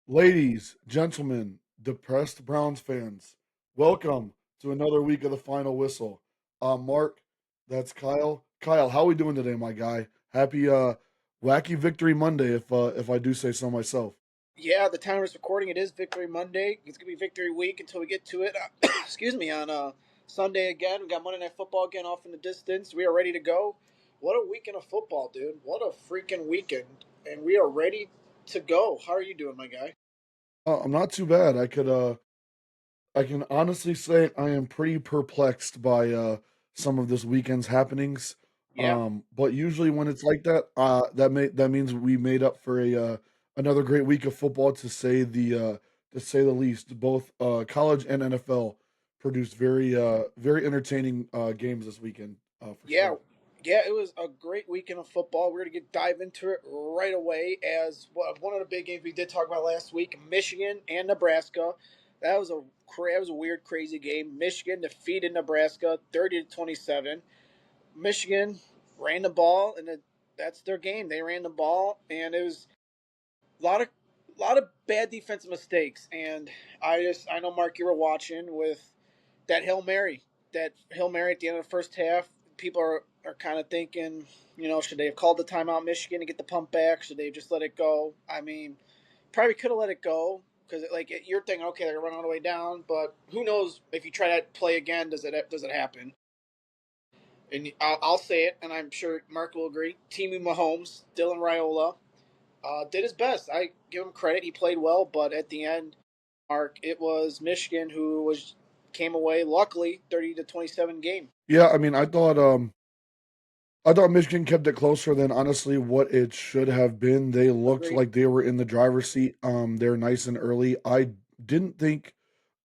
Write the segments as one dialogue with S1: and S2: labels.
S1: Ladies, gentlemen, depressed Browns fans, welcome to another week of the final whistle. Mark, that's Kyle. Kyle, how we doing today, my guy? Happy wacky victory Monday, if I do say so myself.
S2: Yeah, the time of this recording, it is Victory Monday. It's gonna be Victory Week until we get to it. Excuse me, on Sunday again. We got Monday Night Football again off in the distance. We are ready to go. What a weekend of football, dude! What a freaking weekend, and we are ready to go. How are you doing, my guy?
S1: I'm not too bad. I can honestly say I am pretty perplexed by some of this weekend's happenings.
S2: Yeah,
S1: But usually when it's like that, that means we made up for a another great week of football to say the least. Both college and NFL produced very entertaining games this weekend for
S2: yeah,
S1: sure.
S2: yeah. It was a great weekend of football. We're gonna dive into it right away. As one of the big games we did talk about last week, Michigan and Nebraska. That was a weird, crazy game. Michigan defeated Nebraska 30-27. Michigan ran the ball, and that's their game. They ran the ball, and it was a lot of bad defensive mistakes. And I know Mark, you were watching with that Hail Mary, at the end of the first half. People are kind of thinking, should they have called the timeout Michigan to get the pump back? Should they have just let it go? I mean, probably could have let it go because you're thinking, okay, they're running all the way down, but who knows if you try that play again, does it happen? And I'll say it, and I'm sure Mark will agree. Timu Mahomes, Dylan Raiola, did his best. I give him credit; he played well, but at the end, Mark, it was Michigan who was came away luckily 30-27 game.
S1: Yeah, I mean, I thought Michigan kept it closer than honestly what it should have been. They looked
S2: Agreed.
S1: like they were in the driver's seat. They're nice and early. I didn't think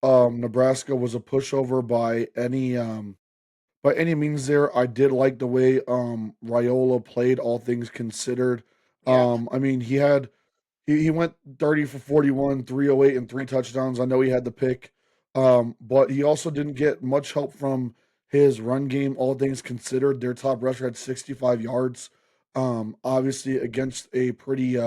S1: Nebraska was a pushover by any means there. I did like the way Raiola played, all things considered.
S2: Yeah.
S1: I mean, he went 30 for 41, 308 and three touchdowns. I know he had the pick. But he also didn't get much help from his run game, all things considered. Their top rusher had 65 yards. Obviously against a pretty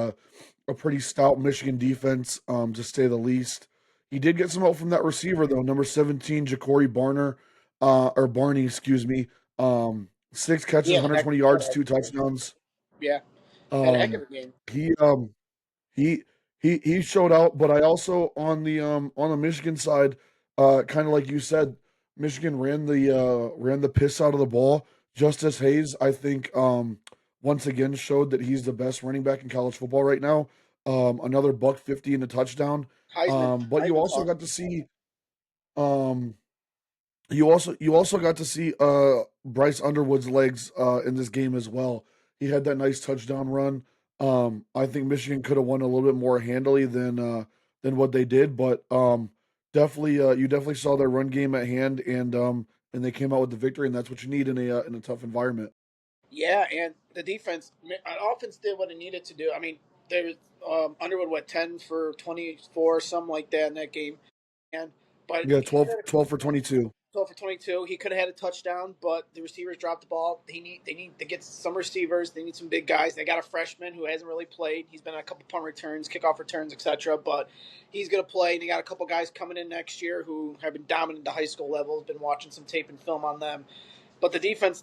S1: stout Michigan defense, to say the least. He did get some help from that receiver though, number 17, Ja'Cory Barner, or Barney, excuse me. Six catches,
S2: Yeah, heck,
S1: 120
S2: had a
S1: yards,
S2: heck
S1: two
S2: of a game.
S1: touchdowns.
S2: Yeah, had a heck of
S1: Um,
S2: a game.
S1: he um he he showed out, but I also on the Michigan side, kind of like you said, Michigan ran the piss out of the ball. Justice Hayes, I think, once again showed that he's the best running back in college football right now. Another buck 50 and a touchdown. But you
S2: Heisman
S1: also
S2: talk.
S1: got to see um you also got to see Bryce Underwood's legs in this game as well. He had that nice touchdown run. I think Michigan could have won a little bit more handily than what they did, but definitely you definitely saw their run game at hand, and they came out with the victory, and that's what you need in a tough environment.
S2: Yeah, and the defense, offense did what it needed to do. I mean, there was Underwood, what, 10 for 24, something like that in that game. And but
S1: Yeah,
S2: he could have
S1: 12 for 22.
S2: 12 for 22. He could have had a touchdown, but the receivers dropped the ball. They need to get some receivers. They need some big guys. They got a freshman who hasn't really played. He's been on a couple punt returns, kickoff returns, etc. But he's going to play. And they got a couple guys coming in next year who have been dominant at the high school level. Been watching some tape and film on them. But the defense,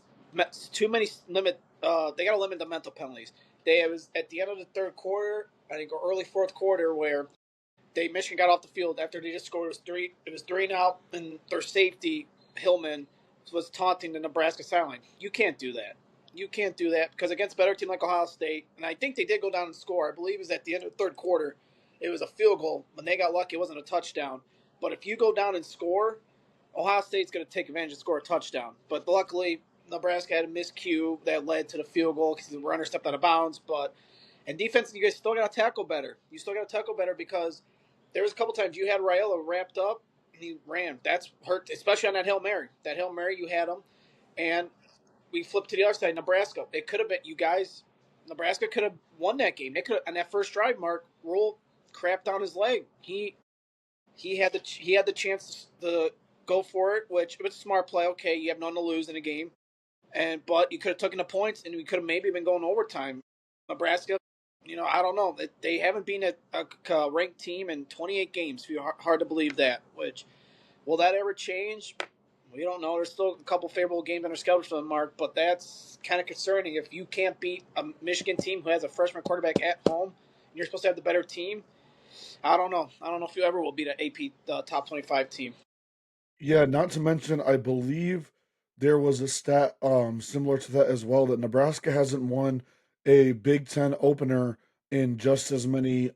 S2: too many limit. They got to limit the mental penalties. It was at the end of the third quarter, I think, or early fourth quarter, where Michigan got off the field after they just scored. It was three and out, and their safety Hillman was taunting the Nebraska sideline. You can't do that. You can't do that because against a better team like Ohio State, and I think they did go down and score. I believe it was at the end of the third quarter. It was a field goal. When they got lucky, it wasn't a touchdown. But if you go down and score, Ohio State's going to take advantage and score a touchdown. But luckily, Nebraska had a miscue that led to the field goal because the runner stepped out of bounds. But and defense, you guys still got to tackle better. You still got to tackle better because there was a couple times you had Raiola wrapped up and he ran. That's hurt, especially on that Hail Mary. That Hail Mary, you had him. And we flipped to the other side, Nebraska. It could have been, you guys, Nebraska could have won that game. They could have, on that first drive, Mark, Rule crapped down his leg. He had the chance to go for it, which it was a smart play. Okay, you have none to lose in a game. But you could have taken the points and we could have maybe been going overtime. Nebraska I don't know. They haven't been a ranked team in 28 games. Hard to believe that. Which will that ever change? We don't know. There's still a couple favorable games on our schedule for the Mark, but that's kind of concerning. If you can't beat a Michigan team who has a freshman quarterback at home, and you're supposed to have the better team. I don't know. I don't know if you ever will beat an AP top 25 team.
S1: Yeah, not to mention, I believe there was a stat similar to that as well that Nebraska hasn't won a Big Ten opener in just as many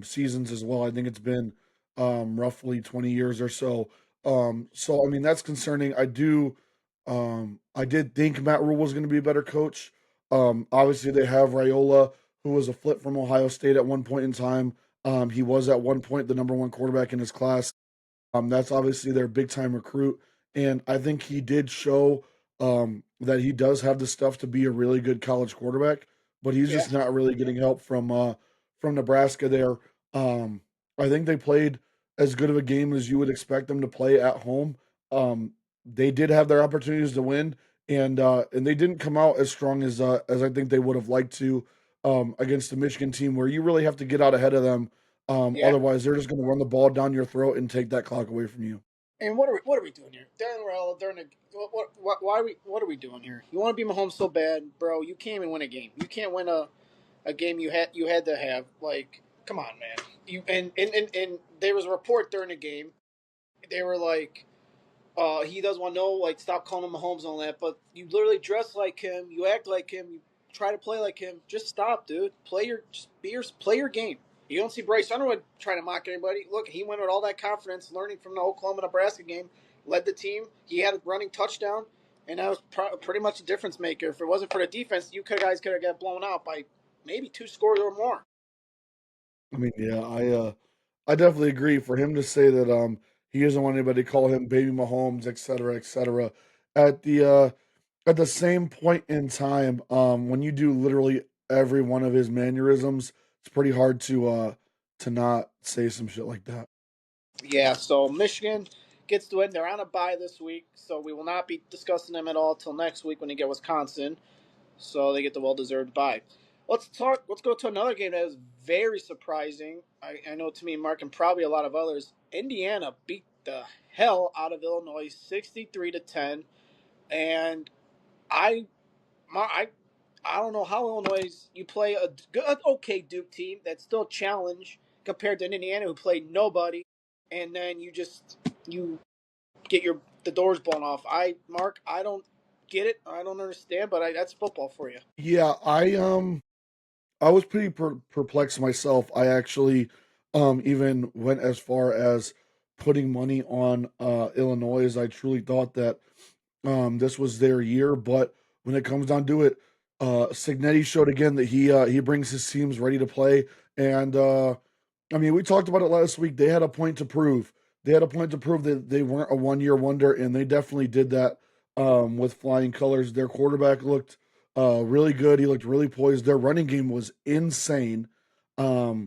S1: seasons as well. I think it's been roughly 20 years or so. So I mean that's concerning. I did think Matt Rule was going to be a better coach. Obviously they have Raiola, who was a flip from Ohio State at one point in time. He was at one point the number one quarterback in his class. That's obviously their big time recruit, and I think he did show that he does have the stuff to be a really good college quarterback, but he's
S2: Yeah,
S1: just not really getting help from Nebraska there. I think they played as good of a game as you would expect them to play at home. They did have their opportunities to win, and they didn't come out as I think they would have liked to against the Michigan team, where you really have to get out ahead of them
S2: yeah.
S1: otherwise, they're just going to run the ball down your throat and take that clock away from you.
S2: And what are we doing here? Darren Raiola, during the why are we what are we doing here? You want to be Mahomes so bad, bro? You can't even win a game. You can't win a game you had to have. Like, come on, man. You and there was a report during the game. They were like, he doesn't want to know, like, stop calling him Mahomes and all that. But you literally dress like him, you act like him, you try to play like him. Just stop, dude. Play your game. You don't see Bryce Underwood trying to mock anybody. Look, he went with all that confidence, learning from the Oklahoma Nebraska game, led the team. He had a running touchdown, and that was pretty much a difference maker. If it wasn't for the defense, you guys could have got blown out by maybe 2 scores or more.
S1: I mean, yeah, I definitely agree. For him to say that he doesn't want anybody to call him Baby Mahomes, et cetera, at at the same point in time, when you do literally every one of his mannerisms, it's pretty hard to not say some shit like that.
S2: Yeah, so Michigan gets to win. They're on a bye this week, so we will not be discussing them at all till next week when they get Wisconsin. So they get the well-deserved bye. Let's talk. Let's go to another game that is very surprising. I know to me, Mark, and probably a lot of others. Indiana beat the hell out of Illinois, 63-10, and I, I, I don't know how Illinois. You play a good, okay Duke team that's still a challenge compared to Indiana, who played nobody, and then you get the doors blown off. Mark, I don't get it. I don't understand, but that's football for you.
S1: Yeah, I was pretty perplexed myself. I actually even went as far as putting money on Illinois, as I truly thought that this was their year. But when it comes down to it, Signetti showed again that he brings his teams ready to play. And I mean, we talked about it last week. They had a point to prove. They had a point to prove that they weren't a 1 year wonder, and they definitely did that with flying colors. Their quarterback looked really good. He looked really poised. Their running game was insane. I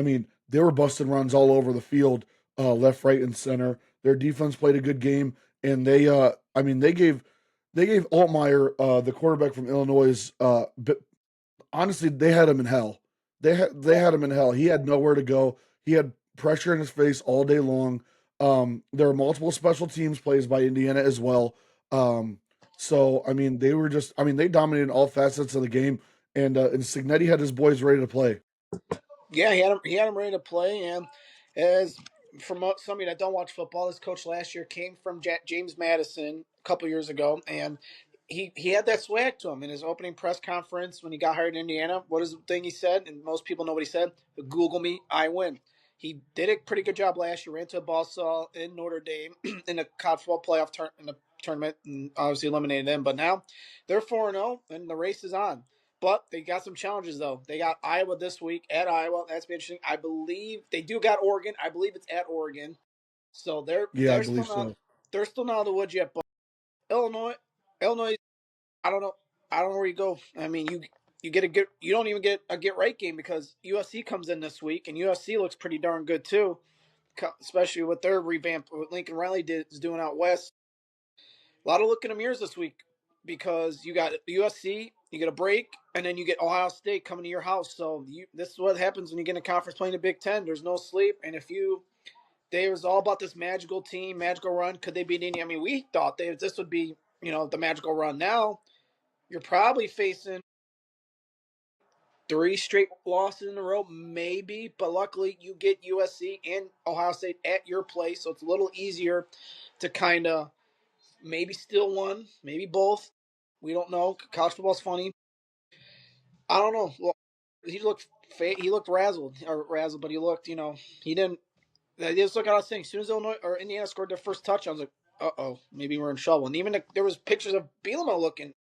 S1: mean, they were busting runs all over the field, left, right, and center. Their defense played a good game, and I mean, they gave Altmaier, the quarterback from Illinois, honestly, they had him in hell. They
S2: Yeah,
S1: had him in hell. He had nowhere to go. He had pressure in his face all day long. There were multiple special teams plays by Indiana as well. Um, so I mean, they dominated all facets of the game, and Signetti had his boys ready to play.
S2: yeah, he had him ready to play. And as from somebody that don't watch football, this coach last year came from James Madison a couple years ago, and he had that swag to him in his opening press conference when he got hired in Indiana. What is the thing he said? And most people know what he said. Google me, I win. He did a pretty good job last year. Ran to a ball saw in Notre Dame in the college football playoff in the tournament, and obviously eliminated them. But now they're 4-0, and the race is on. But they got some challenges though. They got Iowa this week at Iowa. That's be interesting. I believe they do got Oregon. I believe it's at Oregon. So they're
S1: Yeah, I
S2: they're
S1: believe
S2: still not
S1: so.
S2: they're still not out of the woods yet. But Illinois, Illinois, I don't know. I don't know where you go. I mean, you don't even get a get right game because USC comes in this week and USC looks pretty darn good too, especially with their revamp. What Lincoln Riley is doing out west. A lot of looking in the mirrors this week because you got USC. You get a break, and then you get Ohio State coming to your house. So this is what happens when you get in a conference playing the Big Ten. There's no sleep, and if you they was all about this magical team, magical run. Could they beat Indiana? I mean, we thought this would be the magical run. Now you're probably facing three straight losses in a row, maybe. But luckily, you get USC and Ohio State at your place, so it's a little easier to kind of maybe steal one, maybe both. We don't know. College football's funny. I don't know. Well, he looked razzled, but he looked, he didn't. I just look at us saying, as soon as Illinois or Indiana scored their first touchdown, I was like, maybe we're in trouble. And even there was pictures of Bielema looking.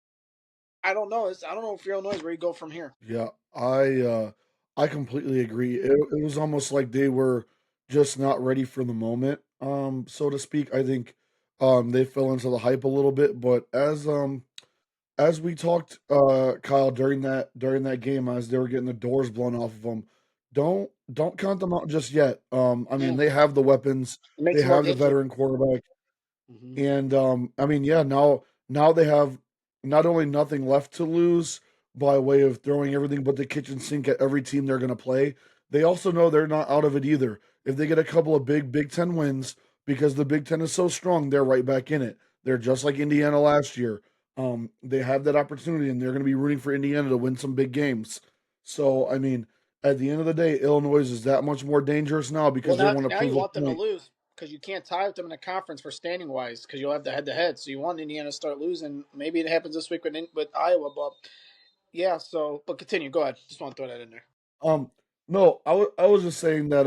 S2: I don't know. I don't know if you're Illinois where you go from here.
S1: Yeah, I completely agree. It was almost like they were just not ready for the moment, so to speak. I think they fell into the hype a little bit, but as we talked, Kyle, during that game, as they were getting the doors blown off of them, don't count them out just yet. I mean,
S2: Yeah,
S1: they have the weapons,
S2: it
S1: they
S2: makes it more
S1: have the
S2: interesting.
S1: veteran quarterback.
S2: Mm-hmm.
S1: And I mean, yeah, now they have not only nothing left to lose by way of throwing everything but the kitchen sink at every team they're going to play. They also know they're not out of it either. If they get a couple of big Big Ten wins, because the Big Ten is so strong, they're right back in it. They're just like Indiana last year. They have that opportunity, and they're going to be rooting for Indiana to win some big games. So, I mean, at the end of the day, Illinois is that much more dangerous now
S2: Well,
S1: because they want to
S2: now
S1: prove
S2: you
S1: a
S2: want them to
S1: point.
S2: lose because you can't tie with them in a conference for standing wise because you'll have the head to head. So you want Indiana to start losing. Maybe it happens this week with Iowa, but yeah. So, but continue. Go ahead. Just want to throw that in there.
S1: Um, no, I was just saying that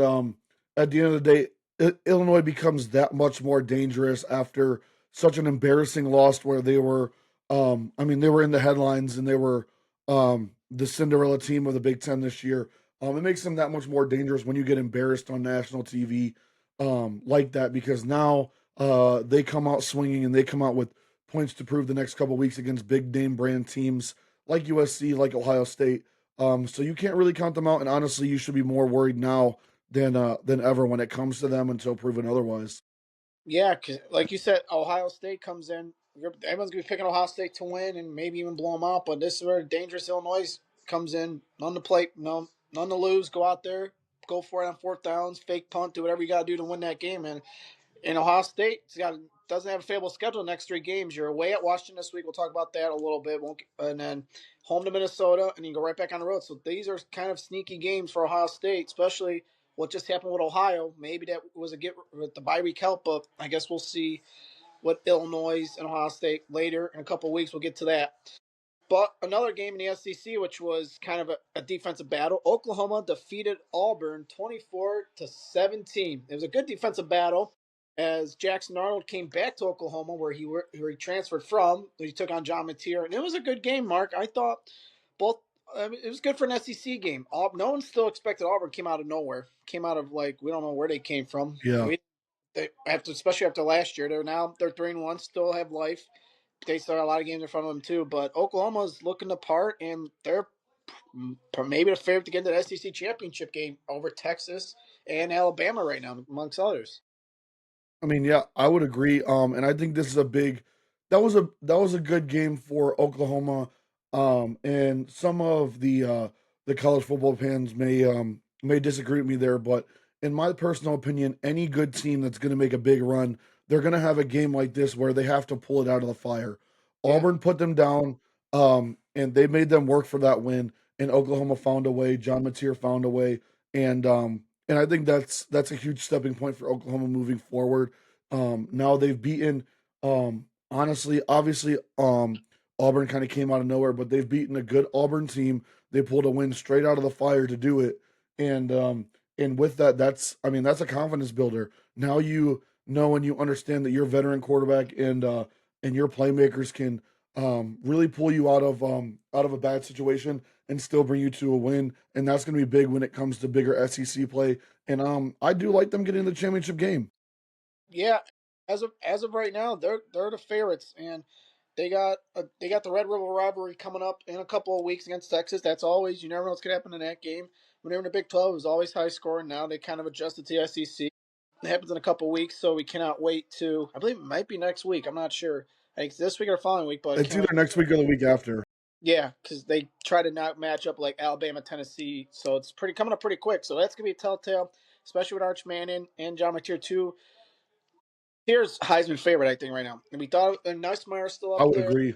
S1: at the end of the day, Illinois becomes that much more dangerous after such an embarrassing loss where they were, I mean, they were in the headlines and they were the Cinderella team of the Big Ten this year. It makes them that much more dangerous when you get embarrassed on national TV like that because now they come out swinging and they come out with points to prove the next couple weeks against big name brand teams like USC, like Ohio State. So you can't really count them out, and honestly, you should be more worried now than ever when it comes to them until proven otherwise.
S2: Yeah, because like you said, Ohio State comes in. Everyone's gonna be picking Ohio State to win and maybe even blow them out. But this is where dangerous Illinois comes in. None to play, none to lose. Go out there, go for it on fourth downs, fake punt, do whatever you got to do to win that game. And in Ohio State, doesn't have a favorable schedule the next three games. You're away at Washington this week. We'll talk about that a little bit. And then home to Minnesota, and you go right back on the road. So these are kind of sneaky games for Ohio State, especially what just happened with Ohio. Maybe that was a get with the bye week help, but I guess we'll see what Illinois and Ohio State later in a couple of weeks. We'll get to that. But another game in the SEC, which was kind of a defensive battle. Oklahoma defeated Auburn 24-17. It was a good defensive battle as Jackson Arnold came back to Oklahoma, where he transferred from. He took on John Mateer, and it was a good game. Mark, I thought both. I mean, it was good for an SEC game. No one still expected Auburn. Came out of nowhere. Came out of like we don't know where they came from.
S1: Yeah,
S2: Especially after last year, they're 3-1, still have life. They still have a lot of games in front of them too. But Oklahoma's looking the part, and they're maybe the favorite to get into the SEC championship game over Texas and Alabama right now, amongst others.
S1: I mean, yeah, I would agree. And I think this is a big. That was a good game for Oklahoma. And some of the college football fans may disagree with me there, but in my personal opinion, any good team that's going to make a big run, they're going to have a game like this where they have to pull it out of the fire.
S2: Yeah,
S1: Auburn put them down, and they made them work for that win. And Oklahoma found a way. John Mateer found a way, and I think that's a huge stepping point for Oklahoma moving forward. Now they've beaten, honestly, obviously, Auburn kind of came out of nowhere, but they've beaten a good Auburn team. They pulled a win straight out of the fire to do it, and with that, I mean that's a confidence builder. Now you know and you understand that your veteran quarterback and your playmakers can really pull you out of a bad situation and still bring you to a win, and that's going to be big when it comes to bigger SEC play. And I do like them getting the championship game.
S2: yeah. As of right now, they're the favorites, and they got the Red River rivalry coming up in a couple of weeks against Texas. That's always you never know what's gonna happen in that game. Whenever in the Big 12, it was always high scoring. Now they kind of adjusted to the SEC. It happens in a couple of weeks, so we cannot wait to. I believe it might be next week. I'm not sure. I think it's this week or the following week, but
S1: It's
S2: can't wait.
S1: either next week or the week after.
S2: Yeah, because they try to not match up like Alabama, Tennessee, so it's pretty coming up pretty quick. So that's gonna be a telltale, especially with Arch Manning and John McTeer too. Here's Heisman favorite, I think, right now. And we thought and Nussmeier's still
S1: I
S2: up
S1: would
S2: there.
S1: agree.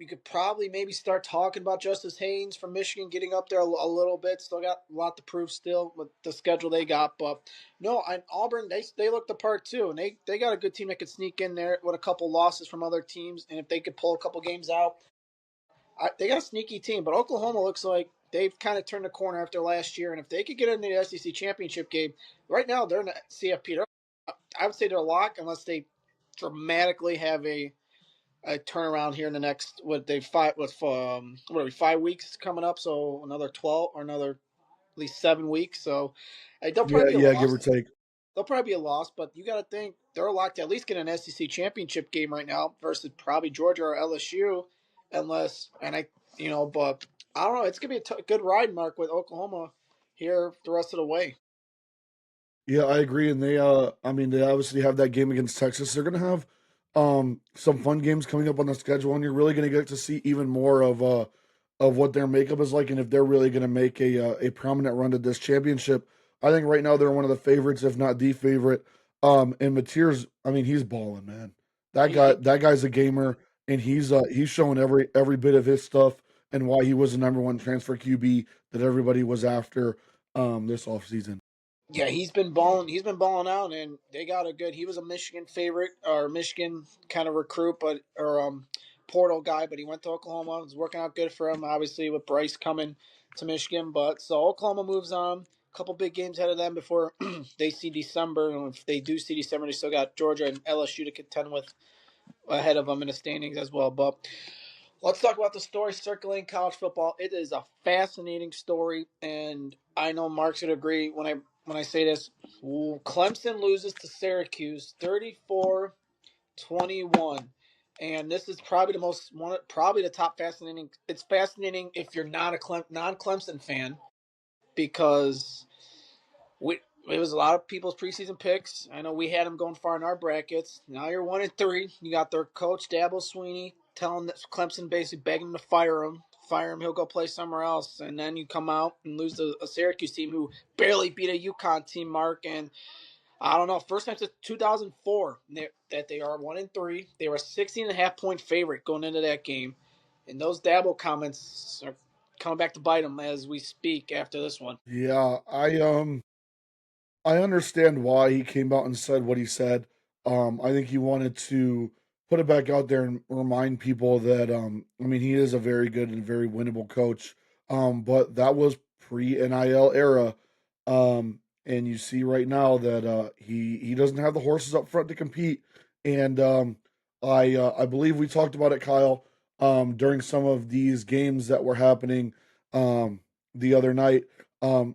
S2: We could probably maybe start talking about Justice Haynes from Michigan getting up there a little bit. Still got a lot to prove still with the schedule they got, but no, and Auburn they look the part too, and they got a good team that could sneak in there with a couple losses from other teams, and if they could pull a couple games out, they got a sneaky team. But Oklahoma looks like they've kind of turned the corner after last year, and if they could get into the SEC championship game, right now they're in the CFP. I would say they're a lock unless they dramatically have a turnaround here in the next what are we 5 weeks coming up, so another 12 or another at least 7 weeks. So they'll
S1: Yeah,
S2: probably be a
S1: yeah, give or
S2: loss.
S1: take.
S2: They'll probably be a loss, but you got to think they're locked to at least get an SEC championship game right now versus probably Georgia or LSU, unless and I but I don't know. It's gonna be a good ride, Mark, with Oklahoma here the rest of the way.
S1: Yeah, I agree, and I mean, they obviously have that game against Texas. They're gonna have, some fun games coming up on the schedule, and you're really gonna get to see even more of what their makeup is like, and if they're really gonna make a prominent run to this championship. I think right now they're one of the favorites, if not the favorite. And Mateer's, I mean, he's balling, man.
S2: He
S1: That guy's a gamer, and he's showing every bit of his stuff and why he was the number one transfer QB that everybody was after this offseason.
S2: Yeah, he's been balling. He's been balling out, and they got a good. He was a Michigan favorite or Michigan kind of recruit, but or portal guy. But he went to Oklahoma. It was working out good for him, obviously with Bryce coming to Michigan. But so Oklahoma moves on. A couple big games ahead of them before they see December. And if they do see December, they still got Georgia and LSU to contend with ahead of them in the standings as well. But let's talk about the story circulating college football. It is a fascinating story, and I know Mark's gonna agree when I say this. Clemson loses to Syracuse 34-21. And this is probably probably the top fascinating. It's fascinating if you're not a non-Clemson fan because we it was a lot of people's preseason picks. I know we had them going far in our brackets. Now you're 1-3. You got their coach Dabo Sweeney telling that Clemson basically begging him to fire him. Fire him, he'll go play somewhere else. And then you come out and lose to a Syracuse team who barely beat a UConn team, Mark. And I don't know, first time since 2004 that they are 1-3. They were a 16.5 point favorite going into that game. And those Dabo comments are coming back to bite them as we speak after this one.
S1: Yeah, I understand why he came out and said what he said. I think he wanted to put it back out there and remind people that I mean he is a very good and very winnable coach. But that was pre NIL era. And you see right now that he doesn't have the horses up front to compete. And I believe we talked about it, Kyle, during some of these games that were happening the other night. Um,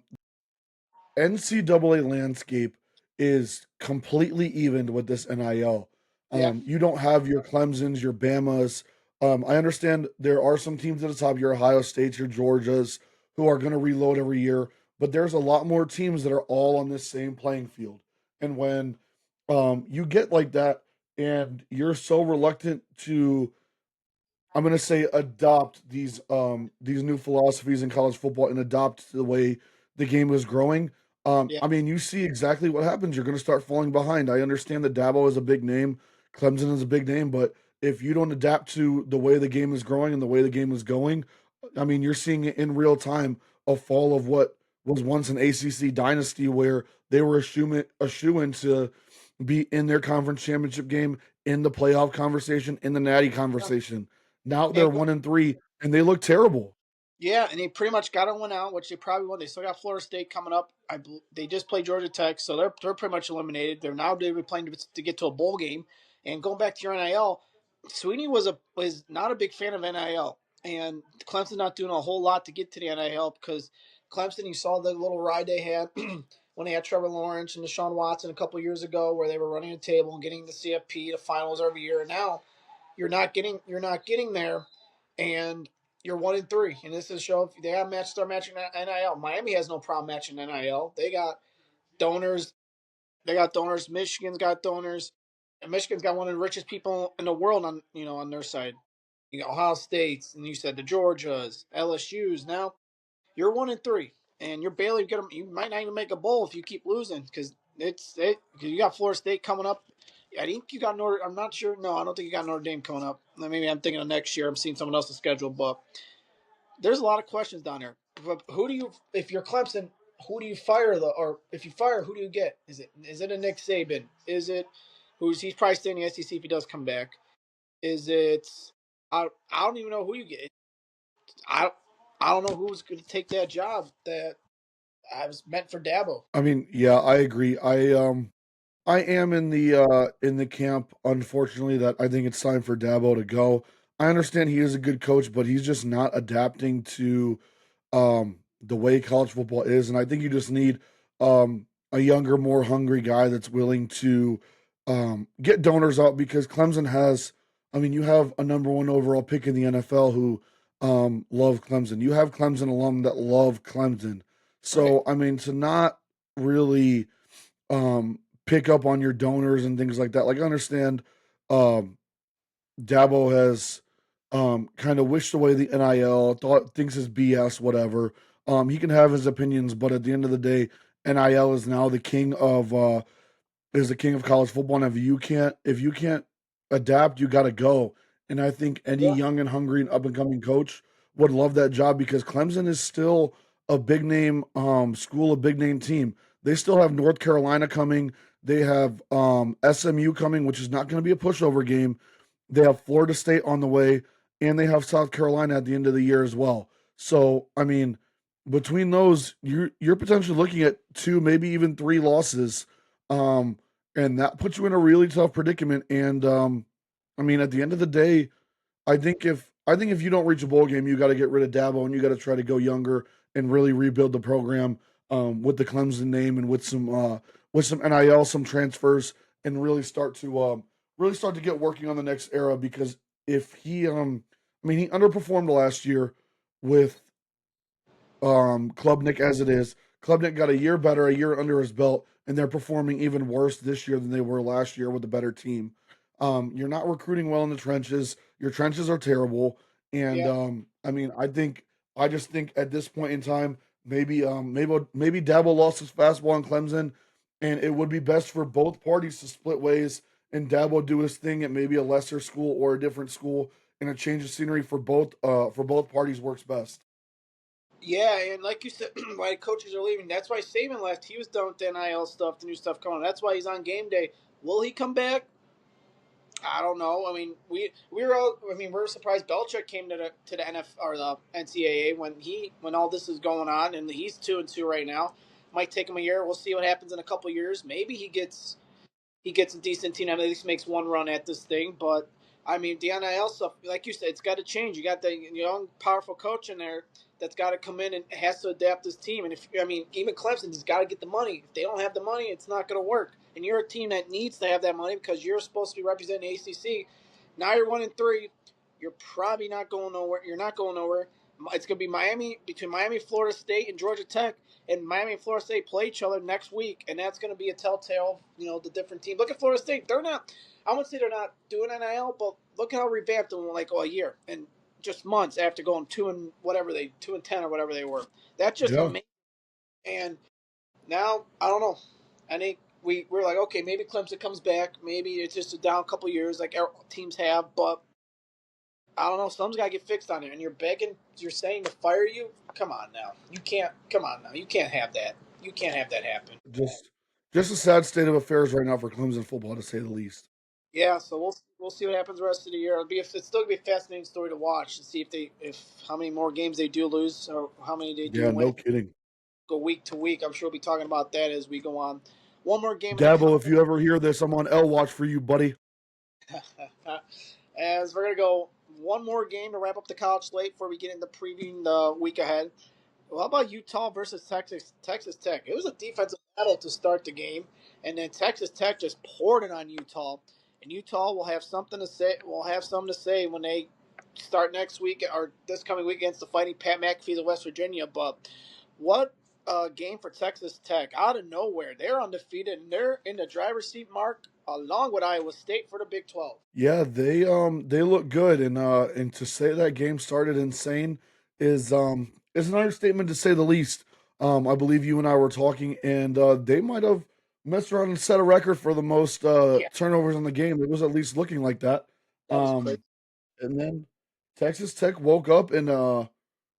S1: NCAA landscape is completely evened with this NIL.
S2: Yeah.
S1: You don't have your Clemsons, your Bamas. I understand there are some teams at the top, your Ohio States, your Georgias, who are going to reload every year, but there's a lot more teams that are all on this same playing field. And when you get like that, and you're so reluctant to I'm gonna say adopt these new philosophies in college football and adopt the way the game is growing.
S2: Yeah.
S1: I mean, you see exactly what happens. You're gonna start falling behind. I understand that Dabo is a big name, Clemson is a big name, but if you don't adapt to the way the game is growing and the way the game is going, I mean, you're seeing it in real time a fall of what was once an ACC dynasty where they were a shoe in to be in their conference championship game, in the playoff conversation, in the natty conversation. Now they're
S2: And
S1: 1-3, and they look terrible.
S2: yeah, and they pretty much got to win out, which they probably won. They still got Florida State coming up. They just played Georgia Tech, so they're pretty much eliminated. They're playing to get to a bowl game. And going back to your NIL, Sweeney was not a big fan of NIL, and Clemson not doing a whole lot to get to the NIL because Clemson, you saw the little ride they had when they had Trevor Lawrence and Deshaun Watson a couple years ago, where they were running a table and getting the CFP, the finals every year. And now you're not getting there, and you're 1-3. And this is show if they have start matching NIL. Miami has no problem matching NIL. Donors. They got donors. Michigan's got donors, and Michigan's got one of the richest people in the world on their side. Ohio State's, and you said the Georgias, LSU's. Now you're 1-3, and you're barely gonna. You might not even make a bowl if you keep losing because you got Florida State coming up. I think you got Notre. I'm not sure. No, I don't think you got Notre Dame coming up. Maybe I'm thinking of next year. I'm seeing someone else's schedule, but there's a lot of questions down there. But who do you, if you're Clemson, who do you fire or if you fire, who do you get? Is it a Nick Saban? Is it he's probably staying in the SEC if he does come back? Is it I don't even know who you get. I I don't know who's going to take that job that I was meant for Dabo.
S1: I mean, yeah, I agree. I am in the camp, unfortunately, that I think it's time for Dabo to go. I understand he is a good coach, but he's just not adapting to the way college football is, and I think you just need a younger, more hungry guy that's willing to get donors out because Clemson has. I mean, you have a number one overall pick in the NFL who love Clemson. You have Clemson alum that love Clemson.
S2: Right.
S1: So I mean, to not really pick up on your donors and things like that. Like I understand um Dabo has kind of wished away the NIL, thought thinks is BS, whatever. He can have his opinions, but at the end of the day, NIL is now the king of college football. And if you can't adapt, you got to go. And I think any
S2: Yeah.
S1: young and hungry and up and coming coach would love that job because Clemson is still a big name school, a big name team. They still have North Carolina coming. They have SMU coming, which is not going to be a pushover game. They have Florida State on the way, and they have South Carolina at the end of the year as well. So, I mean, between those, you're potentially looking at two, maybe even three losses. Um, and that puts you in a really tough predicament. And I mean, at the end of the day, I think if you don't reach a bowl game, you got to get rid of Dabo and you got to try to go younger and really rebuild the program with the Clemson name and with some NIL, some transfers, and really start to get working on the next era. Because if he, I mean, he underperformed last year with Klubnik as it is. Klubnik got a year better, a year under his belt, and they're performing even worse this year than they were last year with a better team. You're not recruiting well in the trenches. Your trenches are terrible, and
S2: Yeah.
S1: I mean, I just think at this point in time, maybe Dabo lost his fastball in Clemson, and it would be best for both parties to split ways and Dabo do his thing at maybe a lesser school or a different school, and a change of scenery for both parties works best.
S2: Yeah, and like you said, why coaches are leaving. That's why Saban left. He was done with the NIL stuff, the new stuff coming on. That's why he's on game day. Will he come back? I don't know. I mean, we were all. I mean, we're surprised Belichick came to the NF or the NCAA when all this is going on, and he's 2-2 right now. Might take him a year. We'll see what happens in a couple years. Maybe he gets a decent team. At least makes one run at this thing. But I mean, the NIL stuff, like you said, it's got to change. You got the young, powerful coach in there that's got to come in and has to adapt this team. And if I mean, even Clemson's got to get the money. If they don't have the money, it's not going to work. And you're a team that needs to have that money because you're supposed to be representing the ACC. Now you're 1-3. You're probably not going nowhere. You're not going nowhere. It's going to be between Miami, Florida State, and Georgia Tech, and Miami and Florida State play each other next week, and that's going to be a telltale. The different teams. Look at Florida State; they're not. I wouldn't say they're not doing NIL, but look how revamped them in like a year and just months after going 2-10 or whatever they were. That's just
S1: Yeah.
S2: amazing. And now I don't know. I think we're like, okay, maybe Clemson comes back. Maybe it's just a down couple years like our teams have, but I don't know. Something's got to get fixed on it. And you're saying to fire you? Come on now. You can't. Come on now. You can't have that. You can't have that happen.
S1: Just just a sad state of affairs right now for Clemson football, to say the least.
S2: Yeah. So we'll see what happens the rest of the year. It's still gonna be a fascinating story to watch and see if how many more games they do lose or how many they do
S1: Yeah,
S2: win.
S1: no kidding.
S2: Go week to week. I'm sure we'll be talking about that as we go on. One more game in the
S1: Dabo, if you ever hear this, I'm on L watch for you, buddy.
S2: as we're gonna go one more game to wrap up the college slate before we get into previewing the week ahead. Well, how about Utah versus Texas? Texas Tech. It was a defensive battle to start the game, and then Texas Tech just poured it on Utah. And Utah will have something to say. Will have something to say when they start next week or this coming week against the Fighting Pat McAfees of West Virginia. But what? game for Texas Tech out of nowhere. They're undefeated and they're in the driver's seat, Mark, along with Iowa State for the Big 12.
S1: Yeah, they look good, and to say that game started insane is an understatement to say the least. I believe you and I were talking, and they might have messed around and set a record for the most
S2: Yeah,
S1: turnovers in the game. It was at least looking like that.
S2: that was crazy.
S1: And then Texas Tech woke up, and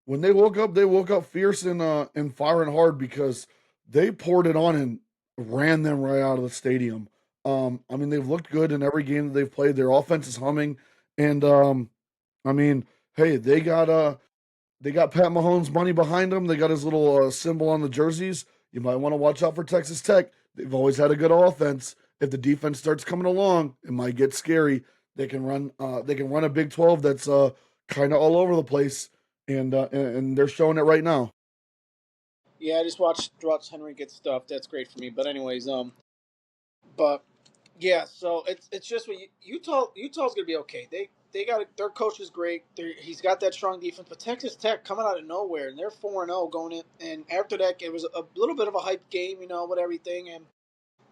S1: when they woke up fierce and firing hard because they poured it on and ran them right out of the stadium. I mean, they've looked good in every game that they've played. Their offense is humming, and I mean, hey, they got Pat Mahomes' money behind them. They got his little symbol on the jerseys. You might want to watch out for Texas Tech. They've always had a good offense. If the defense starts coming along, it might get scary. They can run. They can run a Big 12 that's kind of all over the place, and they're showing it right now.
S2: Yeah, I just watched Henry get stuffed. That's great for me. But anyways, but yeah, so it's just what Utah's gonna be okay. They got their coach is great. He's got that strong defense. But Texas Tech coming out of nowhere and they're 4-0 going in. And after that, it was a little bit of a hype game, with everything, and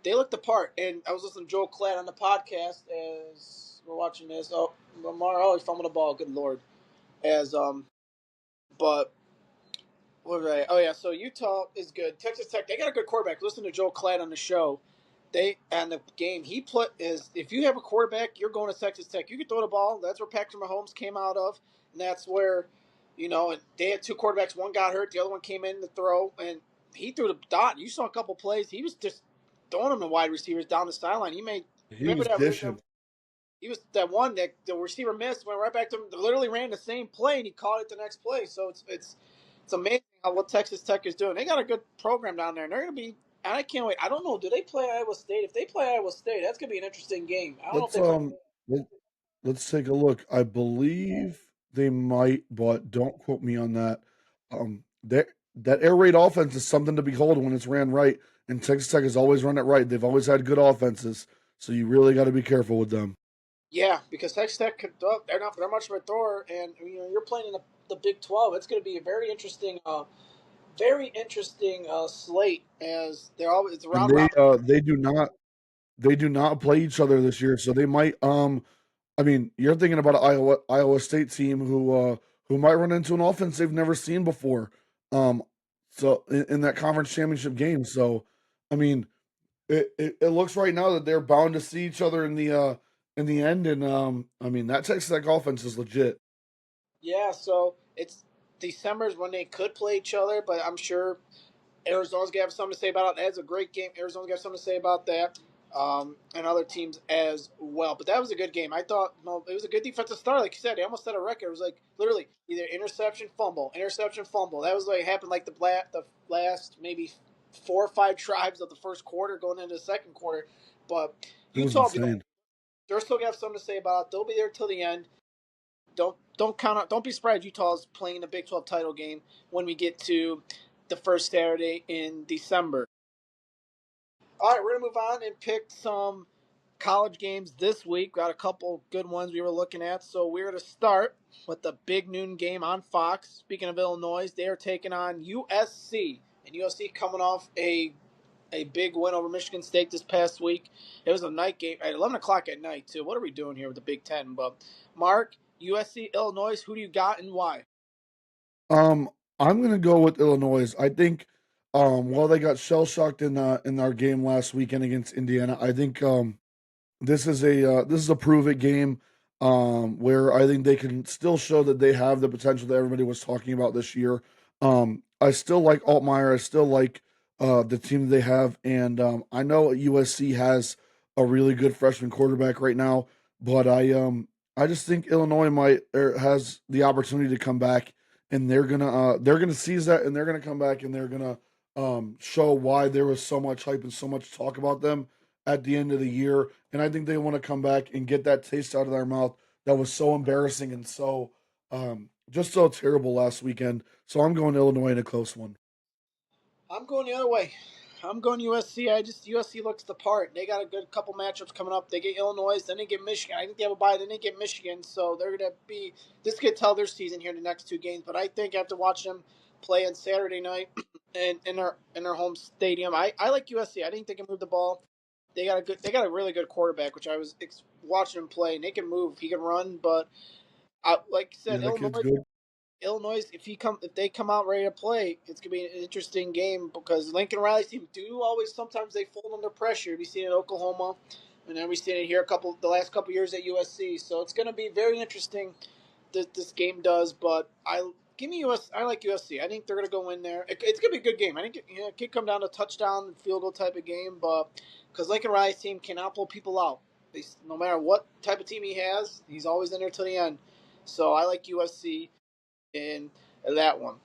S2: they looked the part. And I was listening to Joel Klatt on the podcast as we're watching this. Oh, Lamar, oh, he fumbled the ball. Good lord. As but what was I? Oh yeah, so Utah is good. Texas Tech, they got a good quarterback. Listen to Joel Klatt on the show. They and the game he put is if you have a quarterback, you're going to Texas Tech. You can throw the ball. That's where Patrick Mahomes came out of, and that's where, and they had two quarterbacks. One got hurt, the other one came in to throw, and he threw the dot. You saw a couple plays. He was just throwing them to wide receivers down the sideline. He made
S1: He
S2: remember
S1: was
S2: that
S1: dishing.
S2: he was that one that the receiver missed, went right back to him. Literally ran the same play, and he caught it the next play. So it's amazing how what Texas Tech is doing. They got a good program down there, and they're going to be. And I can't wait. I don't know. Do they play Iowa State? If they play Iowa State, that's going to be an interesting game. I don't know if
S1: Let's
S2: they play.
S1: let, let's take a look. I believe they might, but don't quote me on that. That air raid offense is something to behold when it's ran right, and Texas Tech has always run it right. They've always had good offenses, so you really got to be careful with them.
S2: Yeah, because Texas Tech could. They're much of a thrower, and you're playing in the Big 12. It's going to be a very interesting slate as they're always it's
S1: And
S2: round robin.
S1: they do not play each other this year, so they might I mean, you're thinking about an Iowa State team who might run into an offense they've never seen before. Um, so in that conference championship game, so I mean, it looks right now that they're bound to see each other in the end, and I mean that Texas Tech offense is legit.
S2: Yeah, so it's December's when they could play each other, but I'm sure Arizona's gonna have something to say about it. That's a great game. Arizona's got something to say about that, and other teams as well. But that was a good game. I thought it was a good defensive start. Like you said, they almost set a record. It was like literally either interception, fumble, interception, fumble. That was like happened like the last maybe 4 or 5 drives of the first quarter going into the second quarter. But
S1: It was
S2: Utah,
S1: insane.
S2: they're still gonna have something to say about it. They'll be there till the end. Don't count out. Don't be surprised. Utah's playing the Big 12 title game when we get to the first Saturday in December. All right, we're gonna move on and pick some college games this week. Got a couple good ones we were looking at. So we're gonna start with the big noon game on Fox. Speaking of Illinois, they are taking on USC, and USC coming off a big win over Michigan State this past week. It was a night game at 11 o'clock at night too. What are we doing here with the Big Ten? But Mark, USC, Illinois, who do you got and why?
S1: Um, I'm gonna go with Illinois. I think while they got shell shocked in our game last weekend against Indiana, I think this is a prove it game where I think they can still show that they have the potential that everybody was talking about this year. I still like Altmaier. I still like the team that they have, and I know USC has a really good freshman quarterback right now, but I just think Illinois might has the opportunity to come back, and they're gonna seize that, and they're gonna come back, and they're gonna show why there was so much hype and so much talk about them at the end of the year. And I think they want to come back and get that taste out of their mouth that was so embarrassing and so just so terrible last weekend. So I'm going Illinois in a close one.
S2: I'm going the other way. I'm going USC. I just USC looks the part. They got a good couple matchups coming up. They get Illinois, then they get Michigan. I think they have a bye, then they get Michigan. So they're gonna be this could tell their season here in the next two games. But I think after watching them play on Saturday night in their home stadium. I like USC. I think they can move the ball. They got a really good quarterback, which I was watching him play, and they can move. He can run, but like I
S1: Yeah,
S2: said,
S1: that kid's good.
S2: Illinois, if they come out ready to play, it's gonna be an interesting game because Lincoln Riley's team do always sometimes they fold under pressure. We've seen it in Oklahoma, and then we've seen it here the last couple years at USC. So it's gonna be very interesting. This game does, but I give me US. I like USC. I think they're gonna go in there. It's gonna be a good game. I think it could come down to touchdown and field goal type of game, but because Lincoln Riley's team cannot pull people out. No matter what type of team he has, he's always in there till the end. So I like USC in that one.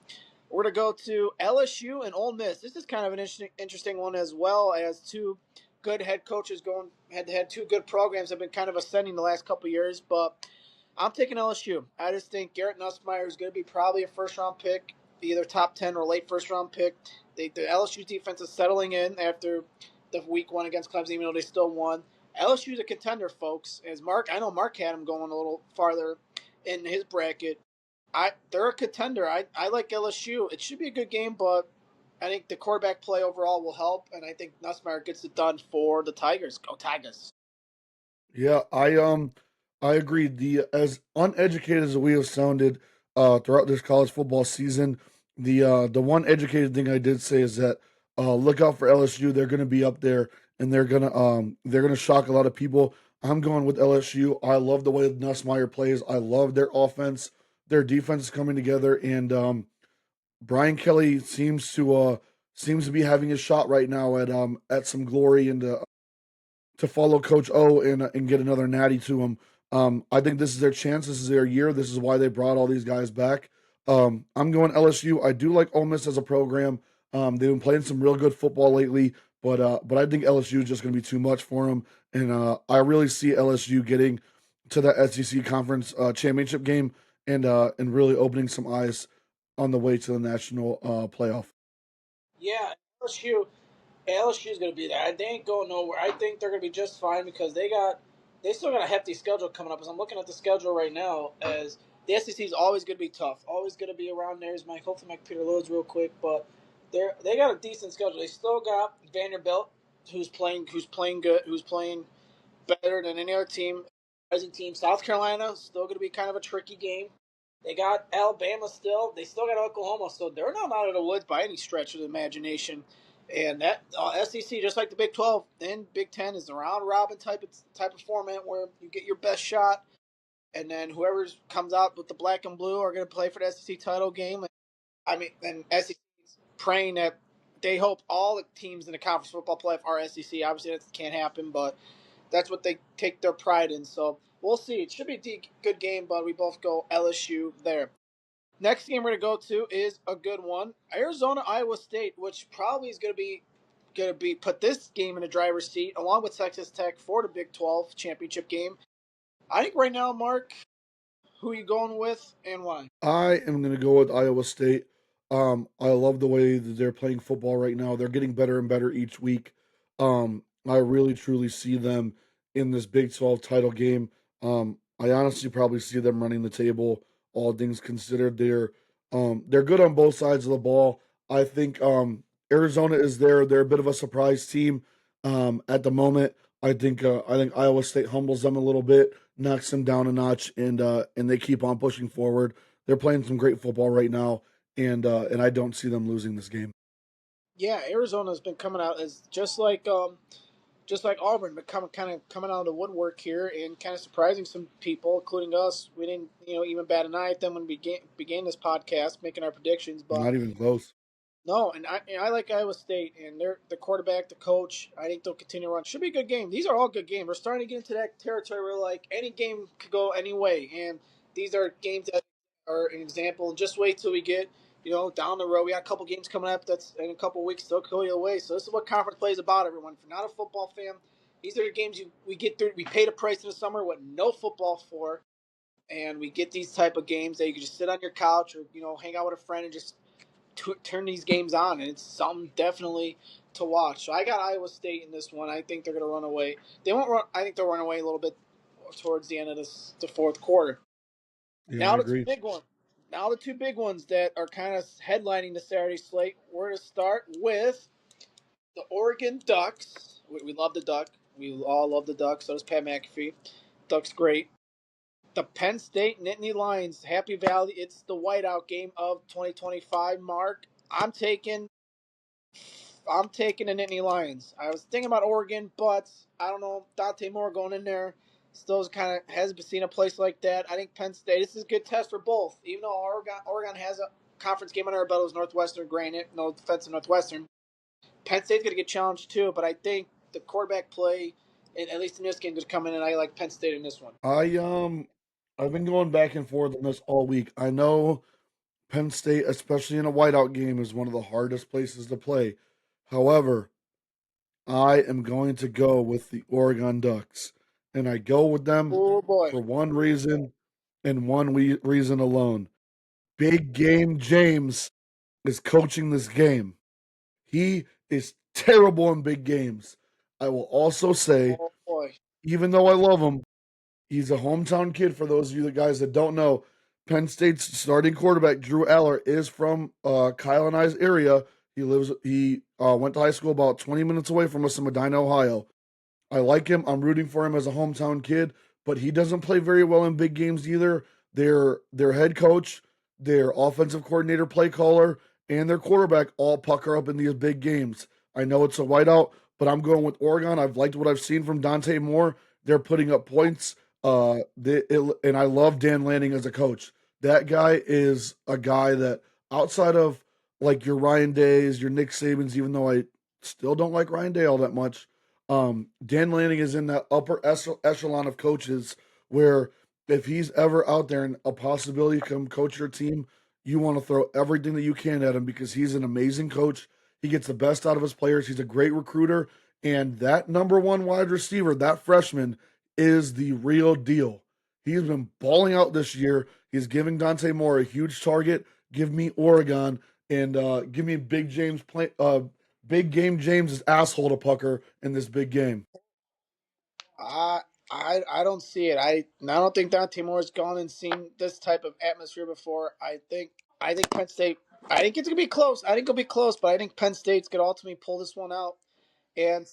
S2: We're going to go to LSU and Ole Miss. This is kind of an interesting one as well, as two good head coaches going head to head. Two good programs have been kind of ascending the last couple of years, but I'm taking LSU. I just think Garrett Nussmeier is going to be probably a first round pick, either top 10 or late first round pick. The LSU defense is settling in after the week one against Clemson, even though they still won. LSU is a contender, folks. I know Mark had them going a little farther in his bracket. They're a contender. I like LSU. It should be a good game, but I think the quarterback play overall will help, and I think Nussmeier gets it done for the Tigers. Go Tigers!
S1: Yeah, I agree. The as uneducated as we have sounded throughout this college football season, the one educated thing I did say is that look out for LSU. They're going to be up there, and they're gonna shock a lot of people. I'm going with LSU. I love the way Nussmeier plays. I love their offense. Their defense is coming together, and Brian Kelly seems to be having his shot right now at some glory and to follow Coach O and get another natty to him. I think this is their chance. This is their year. This is why they brought all these guys back. I'm going LSU. I do like Ole Miss as a program. They've been playing some real good football lately, but I think LSU is just going to be too much for them, and I really see LSU getting to that SEC conference championship game and really opening some eyes on the way to the national playoff.
S2: Yeah, LSU is going to be there. They ain't going nowhere. I think they're going to be just fine because they still got a hefty schedule coming up. As I'm looking at the schedule right now, as the SEC is always going to be tough, always going to be around there. Is Mike? Hopefully, Mike Peter loads real quick, but they got a decent schedule. They still got Vanderbilt, who's playing good, who's playing better than any other team. Rising team. South Carolina still going to be kind of a tricky game. They got Alabama still. They still got Oklahoma, so they're not out of the woods by any stretch of the imagination. And that SEC, just like the Big 12 and Big 10, is the round robin type of format where you get your best shot, and then whoever comes out with the black and blue are going to play for the SEC title game. And SEC is praying that they hope all the teams in the conference football playoff are SEC. Obviously, that can't happen, but that's what they take their pride in. So we'll see. It should be a good game, but we both go LSU there. Next game we're gonna go to is a good one. Arizona Iowa State, which probably is gonna be put this game in the driver's seat along with Texas Tech for the Big 12 championship game. I think right now, Mark, who are you going with and why?
S1: I am going to go with Iowa State. I love the way that they're playing football right now. They're getting better and better each week. I really truly see them in this Big 12 title game. I honestly probably see them running the table. All things considered, they're good on both sides of the ball. I think Arizona is there. They're a bit of a surprise team at the moment. I think Iowa State humbles them a little bit, knocks them down a notch, and they keep on pushing forward. They're playing some great football right now, and I don't see them losing this game.
S2: Yeah, Arizona's been coming out as just like Auburn, but kind of coming out of the woodwork here and kind of surprising some people, including us. We didn't even bat an eye at them when we began this podcast, making our predictions, but
S1: Not even close.
S2: no, and I like Iowa State and the quarterback, the coach. I think they'll continue to run. Should be a good game. These are all good games. We're starting to get into that territory where like any game could go any way, and these are games that are an example. Just wait till we get down the road. We got a couple games coming up. That's in a couple weeks. They'll go your way. So this is what conference play is about, everyone. If you're not a football fan, these are the games we get through. We paid a price in the summer with no football for, and we get these type of games that you can just sit on your couch or hang out with a friend and just turn these games on, and it's something definitely to watch. So I got Iowa State in this one. I think they're going to run away. They won't run. I think they'll run away a little bit towards the end of the fourth quarter.
S1: Yeah, I
S2: Now to the
S1: agree.
S2: big one. Now the two big ones that are kind of headlining the Saturday slate. We're to start with the Oregon Ducks. We love the Duck. We all love the Duck. So does Pat McAfee. Duck's great. The Penn State Nittany Lions, Happy Valley. It's the whiteout game of 2025. Mark, I'm taking the Nittany Lions. I was thinking about Oregon, but I don't know. Dante Moore going in there still kind of hasn't seen a place like that. I think Penn State. This is a good test for both. Even though Oregon has a conference game under our belt, it was Northwestern. Granted, no defense of Northwestern. Penn State's going to get challenged too, but I think the quarterback play, at least in this game, is going to come in, and I like Penn State in this one.
S1: I've been going back and forth on this all week. I know Penn State, especially in a whiteout game, is one of the hardest places to play. However, I am going to go with the Oregon Ducks, and I go with them
S2: Oh boy.
S1: for one reason and one reason alone. Big Game James is coaching this game. He is terrible in big games. I will also say,
S2: Oh boy.
S1: even though I love him, he's a hometown kid. For those of you guys that don't know, Penn State's starting quarterback Drew Aller is from Kyle and I's area. He went to high school about 20 minutes away from us in Medina, Ohio. I like him. I'm rooting for him as a hometown kid, but he doesn't play very well in big games either. Their head coach, their offensive coordinator, play caller, and their quarterback all pucker up in these big games. I know it's a whiteout, but I'm going with Oregon. I've liked what I've seen from Dante Moore. They're putting up points. And I love Dan Lanning as a coach. That guy is a guy that outside of like your Ryan Days, your Nick Sabans, even though I still don't like Ryan Day all that much, Dan Lanning is in that upper echelon of coaches where if he's ever out there and a possibility to come coach your team, you want to throw everything that you can at him because he's an amazing coach. He gets the best out of his players. He's a great recruiter. And that number one wide receiver, that freshman, is the real deal. He's been balling out this year. He's giving Dante Moore a huge target. Give me Oregon and give me Big Game James's asshole to pucker in this big game.
S2: I I don't see it. I don't think Dante Moore's gone and seen this type of atmosphere before. I think Penn State. I think it's gonna be close. I think it'll be close, but I think Penn State's gonna ultimately pull this one out and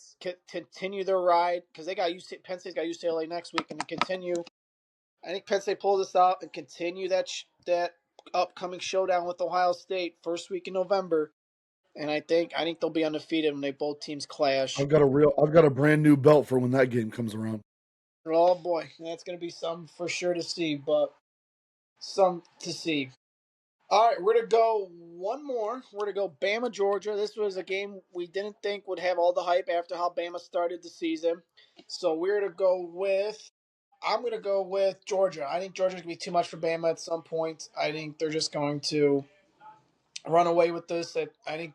S2: continue their ride because they got Penn State's got UCLA next week and continue. I think Penn State pulls this out and continue that upcoming showdown with Ohio State first week in November. And I think they'll be undefeated when they both teams clash.
S1: I've got a brand new belt for when that game comes around.
S2: Oh boy, that's gonna be some for sure to see, but some to see. All right, we're to go one more. We're to go Bama Georgia. This was a game we didn't think would have all the hype after how Bama started the season. So we're to go with. I'm going to go with Georgia. I think Georgia's going to be too much for Bama at some point. I think they're just going to run away with this. I think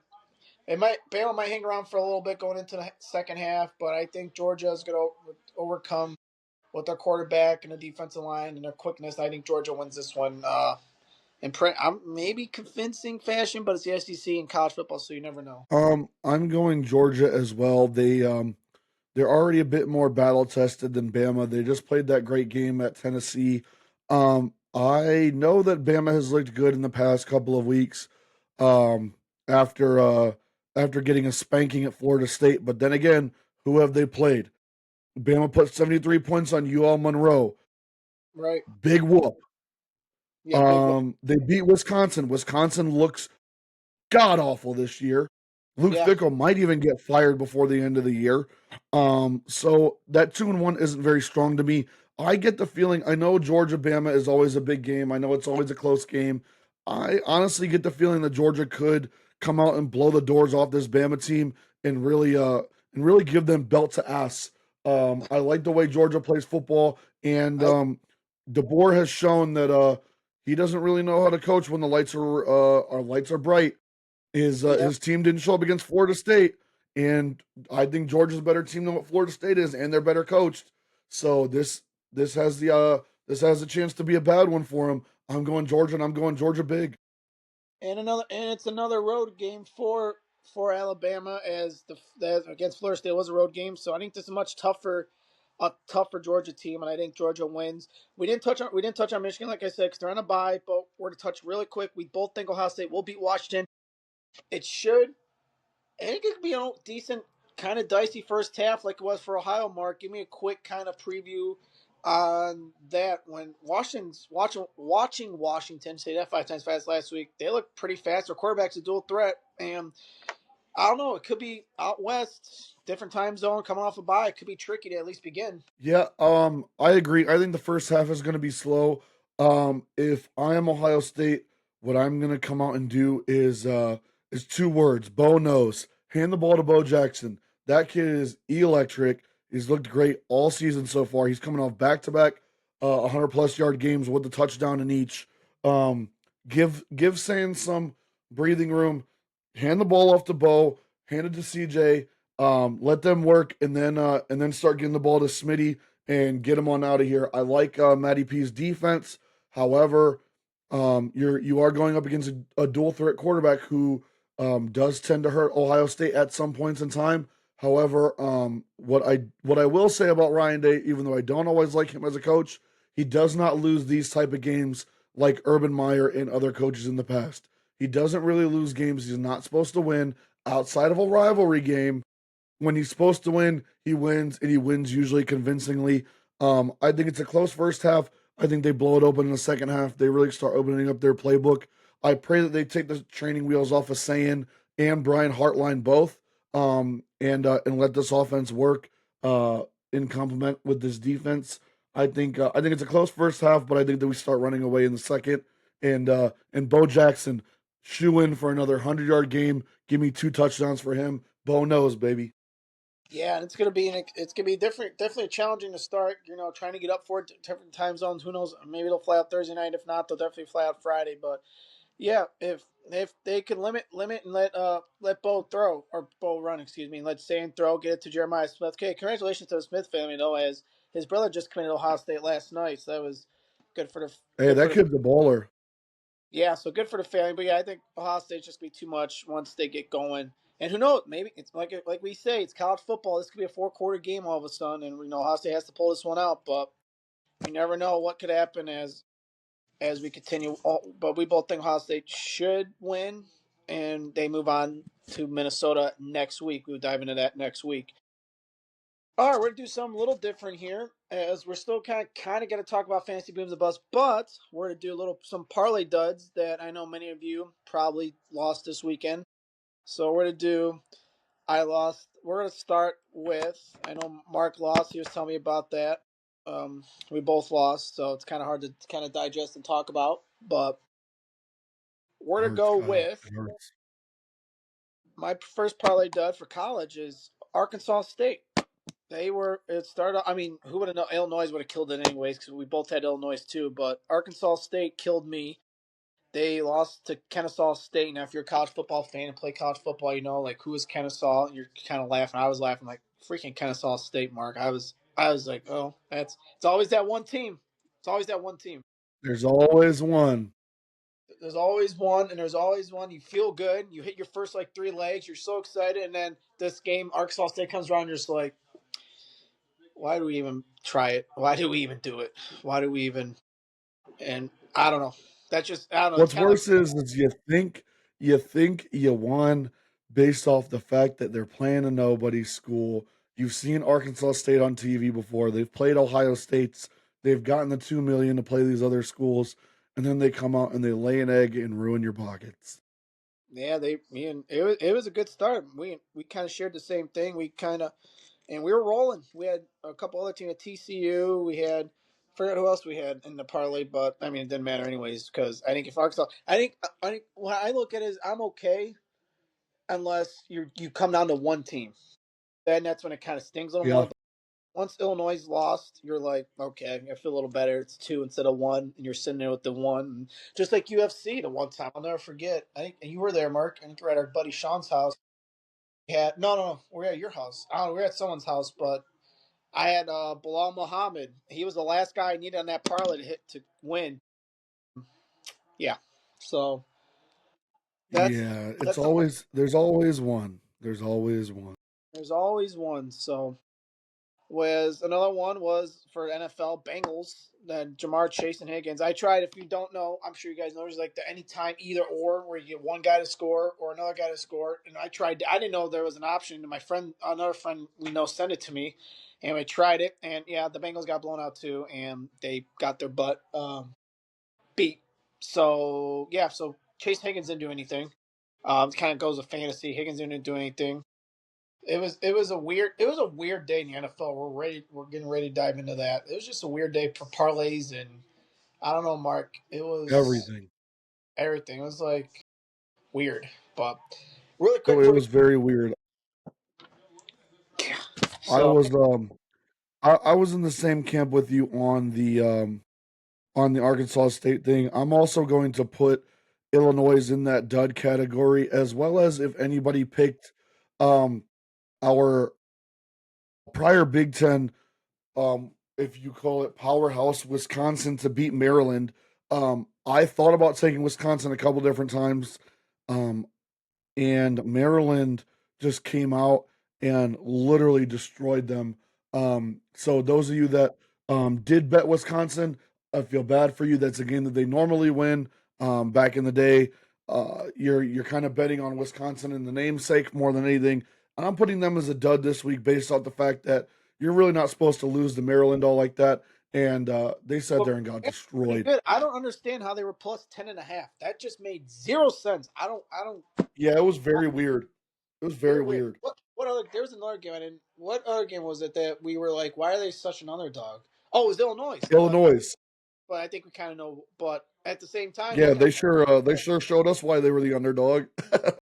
S2: Bama might hang around for a little bit going into the second half, but I think Georgia is going to overcome with their quarterback and the defensive line and their quickness. I think Georgia wins this one I'm maybe convincing fashion, but it's the SEC and college football, so you never know.
S1: I'm going Georgia as well. They're already a bit more battle tested than Bama. They just played that great game at Tennessee. I know that Bama has looked good in the past couple of weeks. Um, after after getting a spanking at Florida State, but then again, who have they played? Bama put 73 points on UL Monroe.
S2: Right?
S1: Big whoop.
S2: Yeah, big one.
S1: They beat Wisconsin. Wisconsin looks god awful this year. Luke
S2: Yeah,
S1: Fickle might even get fired before the end of the year. So that 2-1 isn't very strong to me. I get the feeling, I know Georgia Bama is always a big game. I know it's always a close game. I honestly get the feeling that Georgia could come out and blow the doors off this Bama team and really give them belt to ass. I like the way Georgia plays football, and
S2: I
S1: DeBoer has shown that he doesn't really know how to coach when the lights are bright.
S2: yeah.
S1: His team didn't show up against Florida State, and I think Georgia's a better team than what Florida State is, and they're better coached. So this has a chance to be a bad one for him. I'm going Georgia, and I'm going Georgia big.
S2: And it's another road game for Alabama as against Florida State was a road game, so I think this is much tougher a tougher Georgia team, and I think Georgia wins. We didn't touch on Michigan, like I said, because they're on a bye. But we're to touch really quick. We both think Ohio State will beat Washington. It should. I think it could be a decent, kind of dicey first half, like it was for Ohio. Mark, give me a quick kind of preview on that. When watching Washington say that 5 times fast last week, they look pretty fast. Their quarterback's a dual threat, and I don't know. It could be out west, different time zone, coming off a bye. It could be tricky to at least begin.
S1: Yeah, I agree. I think the first half is going to be slow. If I am Ohio State, what I'm going to come out and do is two words: Bo knows. Hand the ball to Bo Jackson. That kid is electric. He's looked great all season so far. He's coming off back to back 100 plus yard games with the touchdown in each. Um, give Sand some breathing room. Hand the ball off to Bo. Hand it to CJ. Let them work, and then start getting the ball to Smitty and get him on out of here. I like Matty P's defense. However, you are going up against a dual threat quarterback who does tend to hurt Ohio State at some points in time. However, what I will say about Ryan Day, even though I don't always like him as a coach, he does not lose these type of games like Urban Meyer and other coaches in the past. He doesn't really lose games he's not supposed to win outside of a rivalry game. When he's supposed to win, he wins, and he wins usually convincingly. I think it's a close first half. I think they blow it open in the second half. They really start opening up their playbook. I pray that they take the training wheels off of Sayin and Brian Hartline both, and let this offense work in complement with this defense. I think it's a close first half, but I think that we start running away in the second. And Bo Jackson shoe in for another 100-yard game. Give me 2 touchdowns for him. Bo knows, baby.
S2: Yeah, and it's gonna be different, definitely challenging to start. Trying to get up for it, different time zones. Who knows? Maybe they'll fly out Thursday night. If not, they'll definitely fly out Friday. But yeah, if they can limit and let Bo throw or Bo run, excuse me, and let Sand throw, get it to Jeremiah Smith. Okay, congratulations to the Smith family though, as his brother just committed to Ohio State last night, so that was good for the
S1: Hey,
S2: good for
S1: that
S2: the
S1: kid's a baller.
S2: yeah, so good for the family. But yeah, I think Ohio State's just be too much once they get going. And who knows? Maybe it's like we say, it's college football. This could be a 4-quarter game all of a sudden, and Ohio State has to pull this one out. But you never know what could happen as we continue. But we both think Ohio State should win, and they move on to Minnesota next week. We'll dive into that next week. All right, we're gonna do something a little different here, as we're still kind of gonna talk about fantasy booms and busts, but we're gonna do some parlay duds that I know many of you probably lost this weekend. So we're gonna do. I lost. We're gonna start with. I know Mark lost. He was telling me about that. We both lost, so it's kind of hard to kind of digest and talk about. But we're gonna
S1: Hurts,
S2: go
S1: Kyle.
S2: with
S1: It hurts.
S2: my first parlay dud for college is Arkansas State. They were. It started. I mean, who would have known? Illinois would have killed it anyways because we both had Illinois too. But Arkansas State killed me. They lost to Kennesaw State. Now, if you're a college football fan and play college football, like who is Kennesaw? You're kind of laughing. I was laughing like freaking Kennesaw State, Mark. I was like, oh, it's always that one team. It's always that one team.
S1: There's always one.
S2: There's always one, and there's always one. You feel good. You hit your first like 3 legs. You're so excited, and then this game, Arkansas State comes around. You're just like, why do we even try it? Why do we even do it? Why do we even? And I don't know. That's just I don't know. It's
S1: What's
S2: kind of like
S1: worse is you think you won based off the fact that they're playing a nobody's school. You've seen Arkansas State on TV before. They've played Ohio State's. They've gotten the 2 million to play these other schools, and then they come out and they lay an egg and ruin your pockets.
S2: yeah. Me and it was a good start. We kind of shared the same thing. And we were rolling. We had a couple other teams at TCU. We had forgot who else we had in the parlay, but I mean it didn't matter anyways because I think if Arkansas, I think what I look at is I'm okay unless you come down to one team. Then that's when it kind of stings a little more.
S1: Yeah,
S2: But once Illinois lost, you're like, okay, I feel a little better. It's two instead of one, and you're sitting there with the one. And just like UFC, the one time I'll never forget. I think and you were there, Mark. I think you were at our buddy Sean's house. Yeah, no, we're at your house. I don't know, we're at someone's house, but I had Bilal Muhammad. He was the last guy I needed on that parlay to hit to win. Yeah, so that's
S1: yeah. It's
S2: that's something.
S1: always there's always one. There's always one.
S2: There's always one. So was another one was for NFL Bengals. Then Jamar Chase and Higgins. I tried. If you don't know, I'm sure you guys know. There's like the anytime either or, where you get one guy to score or another guy to score. And I tried. I didn't know there was an option. And my friend, another friend we know, sent it to me, and we tried it. And yeah, the Bengals got blown out too, and they got their butt beat. So yeah, so Chase Higgins didn't do anything. It kind of goes with fantasy. Higgins didn't do anything. It was a weird day in the NFL. We're getting ready to dive into that. It was just a weird day for parlays and I don't know, Mark. It was
S1: Everything.
S2: everything. It was like weird, but really quick
S1: So it
S2: before we
S1: was very weird. I
S2: so
S1: was I was in the same camp with you on the Arkansas State thing. I'm also going to put Illinois in that dud category, as well as if anybody picked um our prior Big Ten, if you call it powerhouse Wisconsin to beat Maryland. I thought about taking Wisconsin a couple different times. Um, and Maryland just came out and literally destroyed them. So those of you that did bet Wisconsin, I feel bad for you. That's a game that they normally win. Back in the day, you're kind of betting on Wisconsin in the namesake more than anything. And I'm putting them as a dud this week based off the fact that you're really not supposed to lose to Maryland all like that. And they sat
S2: well,
S1: there and got
S2: yeah, pretty
S1: destroyed.
S2: good. I don't understand how they were plus 10.5. That just made zero sense. I don't
S1: Yeah, it was very weird. It was very
S2: very weird.
S1: weird.
S2: What other there was another game I didn't what other game was it that we were like, why are they such an underdog? Oh, it was Illinois.
S1: Illinois.
S2: But I think we kind of know. But at the same time, we
S1: Yeah,
S2: kind
S1: they sure showed us why they were the underdog.
S2: of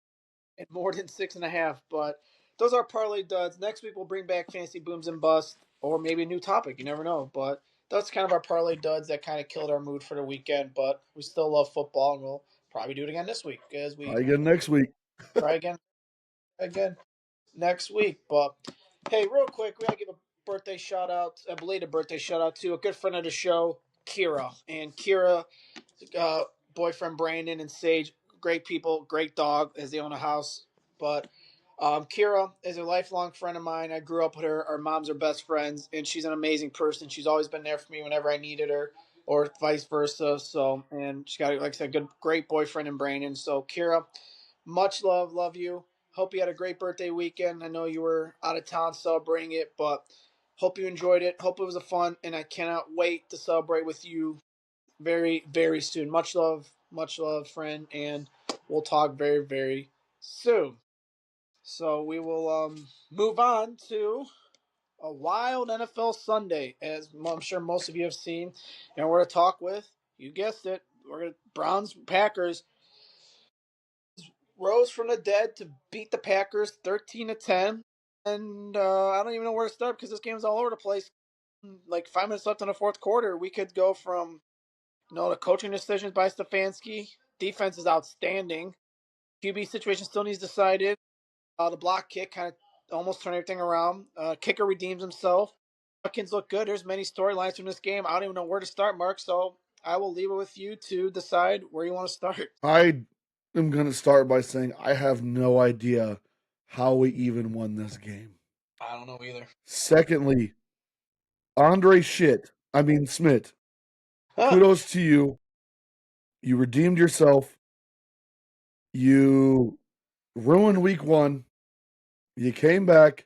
S2: more than 6.5. But those are parlay duds. Next week we'll bring back fantasy booms and busts, or maybe a new topic. You never know. But that's kind of our parlay duds that kind of killed our mood for the weekend. But we still love football, and we'll probably do it again this week as
S1: Try
S2: we
S1: again next week.
S2: try again next week. But hey, real quick, we gotta give a birthday shout out, a belated birthday shout out to a good friend of the show, Kira. And Kira, uh, boyfriend Brandon and Sage, great people, great dog, as they own a house. But Kira is a lifelong friend of mine. I grew up with her. Our moms are best friends, and she's an amazing person. She's always been there for me whenever I needed her, or vice versa. So, and she got, like I said, good, great boyfriend in Brandon. So, Kira, much love you. Hope you had a great birthday weekend. I know you were out of town celebrating it, but hope you enjoyed it. Hope it was a fun, and I cannot wait to celebrate with you very soon. Much love, friend, and we'll talk very soon. So we will move on to a wild NFL Sunday, as I'm sure most of you have seen, and we're going to talk with, you guessed it, we're going to Browns Packers rose from the dead to beat the Packers 13-10, and I don't even know where to start because this game's all over the place. Like 5 minutes left in the fourth quarter, we could go from the coaching decisions by Stefanski. Defense is outstanding. QB situation still needs decided. The block kick kind of almost turned everything around. Kicker redeems himself. Hawkins look good. There's many storylines from this game. I don't even know where to start, Mark. So I will leave it with you to decide where you want to start.
S1: I am going to start by saying I have no idea how we even won this game.
S2: I don't know either.
S1: Secondly, Andre Smith,
S2: Huh.
S1: kudos to you. You redeemed yourself. You ruined week one. You came back.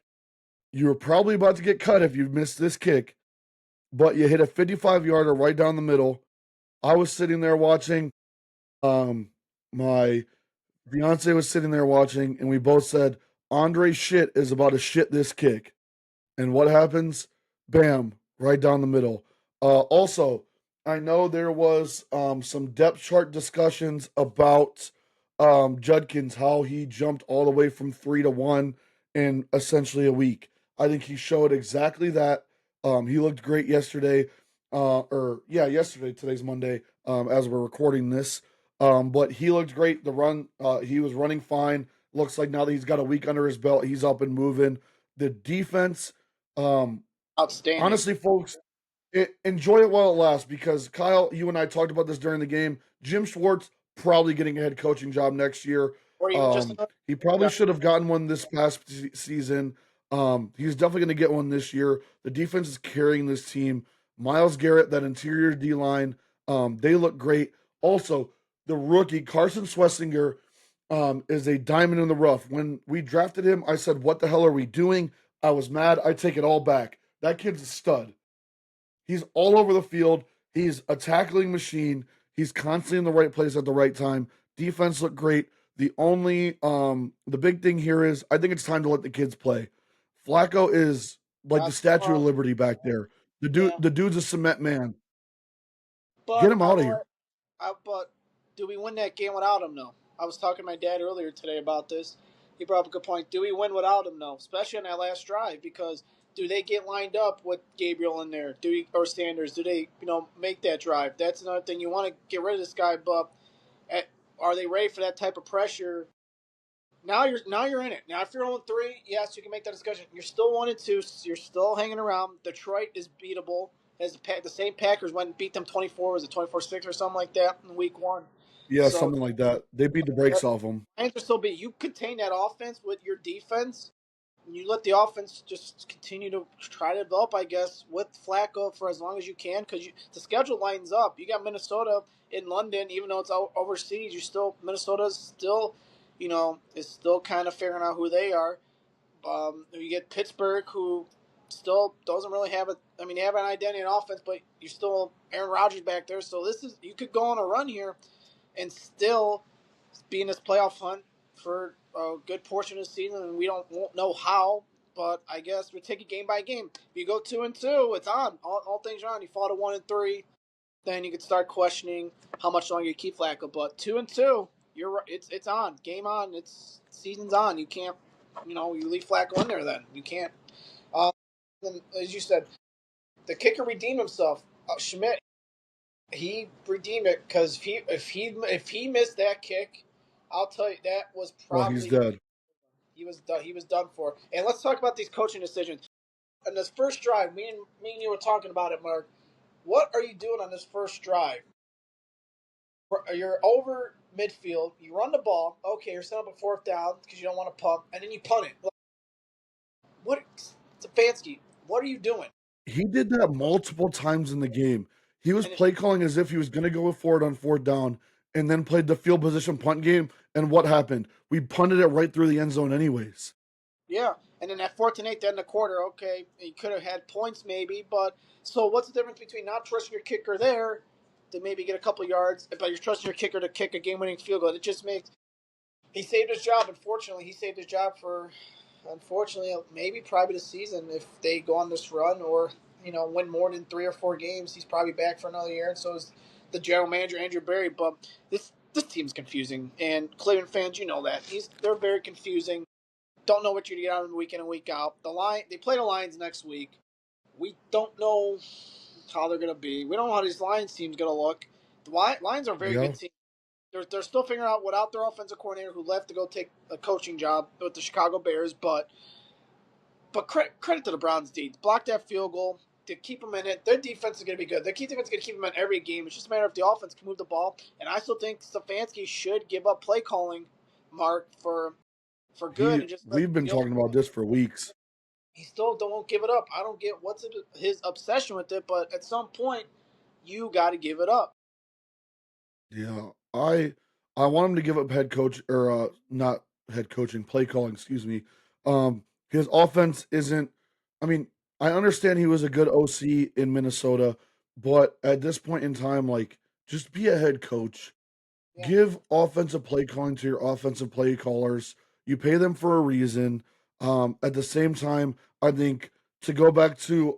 S1: You were probably about to get cut if you missed this kick, but you hit a 55-yarder right down the middle. I was sitting there watching. My Beyonce was sitting there watching, and we both said, Andre shit is about to shit this kick. And what happens? Bam, right down the middle. Also, I know there was some depth chart discussions about Judkins, how he jumped all the way from 3 to 1 in essentially a week. I think he showed exactly that. He looked great yesterday, yesterday. Today's Monday, as we're recording this. But he looked great. The run, he was running fine. Looks like now that he's got a week under his belt, he's up and moving. The defense, um,
S2: Outstanding.
S1: honestly, folks, enjoy it while it lasts because Kyle, you and I talked about this during the game. Jim Schwartz probably getting a head coaching job next year.
S2: Or even just another
S1: He probably
S2: guy.
S1: should have gotten one this past season. He's definitely going to get one this year. The defense is carrying this team. Miles Garrett, that interior D line, they look great. Also, the rookie Carson Swessinger is a diamond in the rough. When we drafted him, I said, "What the hell are we doing?" I was mad. I take it all back. That kid's a stud. He's all over the field. He's a tackling machine. He's constantly in the right place at the right time. Defense looked great. The big thing here is I think it's time to let the kids play. Flacco is like the
S2: That's
S1: Statue of Liberty back there.
S2: yeah.
S1: The dude's a cement man. Get
S2: But
S1: him
S2: I
S1: out of
S2: know
S1: here.
S2: but do we win that game without him? No. I was talking to my dad earlier today about this. He brought up a good point. Do we win without him? No, especially on that last drive because do they get lined up with Gabriel in there? Or Sanders? Do they make that drive? That's another thing. You want to get rid of this guy, but at, are they ready for that type of pressure? Now you're in it. Now if you're on 3, yes, you can make that discussion. You're still 1-2. You're still hanging around. Detroit is beatable. As the same Packers went and beat them 24, was it 24-6 or something like that in week 1.
S1: Yeah,
S2: So
S1: something like that. They beat the brakes off him.
S2: Lions are still beat. You contain that offense with your defense. And you let the offense just continue to try to develop, I guess, with Flacco for as long as you can because the schedule lines up. You got Minnesota in London, even though it's overseas. Minnesota's still, is still kind of figuring out who they are. You get Pittsburgh, who still doesn't really have they have an identity in offense, but you still Aaron Rodgers back there. So you could go on a run here and still be in this playoff hunt for a good portion of the season, and won't know how. But I guess we take it game by game. If you go 2-2, it's on. All things are on. You fall to 1-3, then you could start questioning how much longer you keep Flacco. But 2-2, it's on. Game on. It's season's on. You can't you leave Flacco in there. Then you can't. And as you said, the kicker redeemed himself. Schmidt, he redeemed it because if he missed that kick, I'll tell you that was
S1: Oh, he's
S2: probably
S1: dead.
S2: he was done for. And let's talk about these coaching decisions. On this first drive, me and you were talking about it, Mark. What are you doing on this first drive? You're over midfield. You run the ball. Okay, you're setting up a fourth down because you don't want to pump, and then you punt it. What? Stefanski, what are you doing?
S1: He did that multiple times in the game. He was
S2: And
S1: play calling as if he was going to go for it on fourth down and then played the field position punt game. And what happened? We punted it right through the end zone, anyways.
S2: yeah, and then that 14-8 end of the quarter, okay, you could have had points maybe, but so what's the difference between not trusting your kicker there to maybe get a couple yards, but you're trusting your kicker to kick a game-winning field goal? It just makes he saved his job. Unfortunately, he saved his job for maybe probably the season if they go on this run or win more than 3 or 4 games. He's probably back for another year, and so is the general manager Andrew Berry. But this team's confusing, and Cleveland fans, you know that they're very confusing. Don't know what you're gonna get out of them week in and week out. They play the Lions next week. We don't know how they're gonna be. We don't know how these Lions team's gonna look. The Lions are a very
S1: Yeah.
S2: good team. They're still figuring out without their offensive coordinator who left to go take a coaching job with the Chicago Bears. But credit to the Browns D. Block that field goal to keep them in it. Their defense is going to be good. Their key defense is going to keep them in every game. It's just a matter of the offense can move the ball. And I still think Stefanski should give up play calling, Mark, for good
S1: He
S2: and just let
S1: We've been
S2: the
S1: talking about this for weeks.
S2: he still don't give it up. I don't get what's his obsession with it, but at some point you got to give it up.
S1: Yeah. I want him to give up head coach or not head coaching, play calling, excuse me. His offense isn't I mean, I understand he was a good OC in Minnesota, but at this point in time, like just be a head coach.
S2: Yeah,
S1: Give offensive play calling to your offensive play callers. You pay them for a reason. At the same time, I think to go back to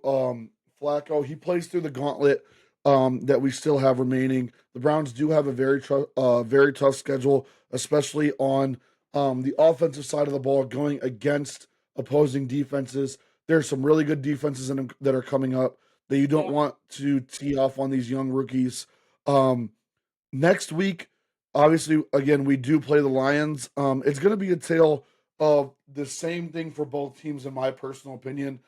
S1: Flacco, he plays through the gauntlet that we still have remaining. The Browns do have a very tough schedule, especially on the offensive side of the ball, going against opposing defenses. There's some really good defenses that are coming up that you don't
S2: yeah,
S1: want to tee off on these young rookies. Um, Next week, obviously, again, we do play the Lions. It's going to be a tale of the same thing for both teams, in my personal opinion.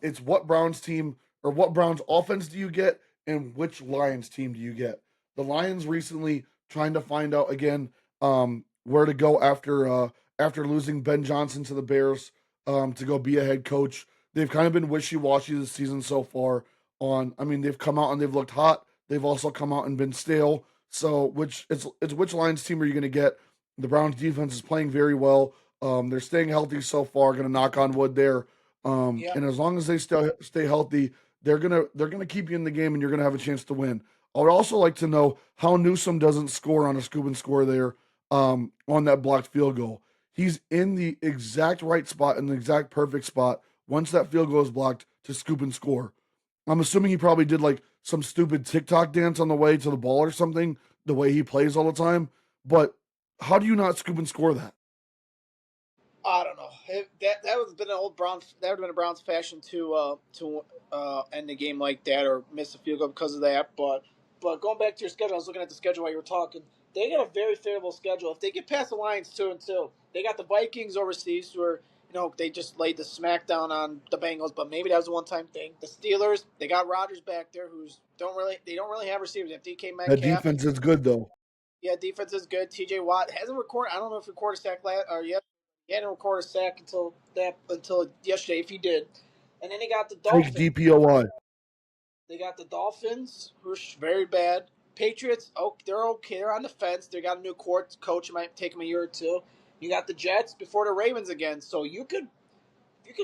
S1: It's what Browns team or what Browns offense do you get, and which Lions team do you get? The Lions recently trying to find out again where to go after losing Ben Johnson to the Bears. to go be a head coach. They've kind of been wishy-washy this season so far I mean, they've come out and they've looked hot. They've also come out and been stale. So, it's which Lions team are you going to get? The Browns defense is playing very well. They're staying healthy so far. Going to knock on wood there.
S2: Yeah.
S1: And as long as they stay healthy, they're gonna keep you in the game, and you're gonna have a chance to win. I would also like to know how Newsome doesn't score on a scoop and score there on that blocked field goal. He's in the exact right spot, in the exact perfect spot once that field goal is blocked to scoop and score. I'm assuming he probably did like some stupid TikTok dance on the way to the ball or something, the way he plays all the time. But how do you not scoop and score that?
S2: I don't know. That would have been an old Browns. That would have been a Browns fashion to end the game like that or miss a field goal because of that. But going back to your schedule, I was looking at the schedule while you were talking. They got a very favorable schedule. If they get past the Lions 2-2, they got the Vikings overseas, who are they just laid the smackdown on the Bengals. But maybe that was a one time thing. The Steelers, they got Rodgers back there, who's don't really have receivers. They have DK
S1: That
S2: Metcalf.
S1: defense is good though.
S2: Yeah, defense is good. TJ Watt hasn't recorded. I don't know if he recorded a sack last or yet. He hadn't recorded a sack until yesterday, if he did. And then they got the
S1: Fake
S2: Dolphins.
S1: DPOI.
S2: They got the Dolphins, who are very bad. Patriots, oh, they're okay. They're on the fence. They got a new coach. It might take them a year or two. You got the Jets before the Ravens again. So you could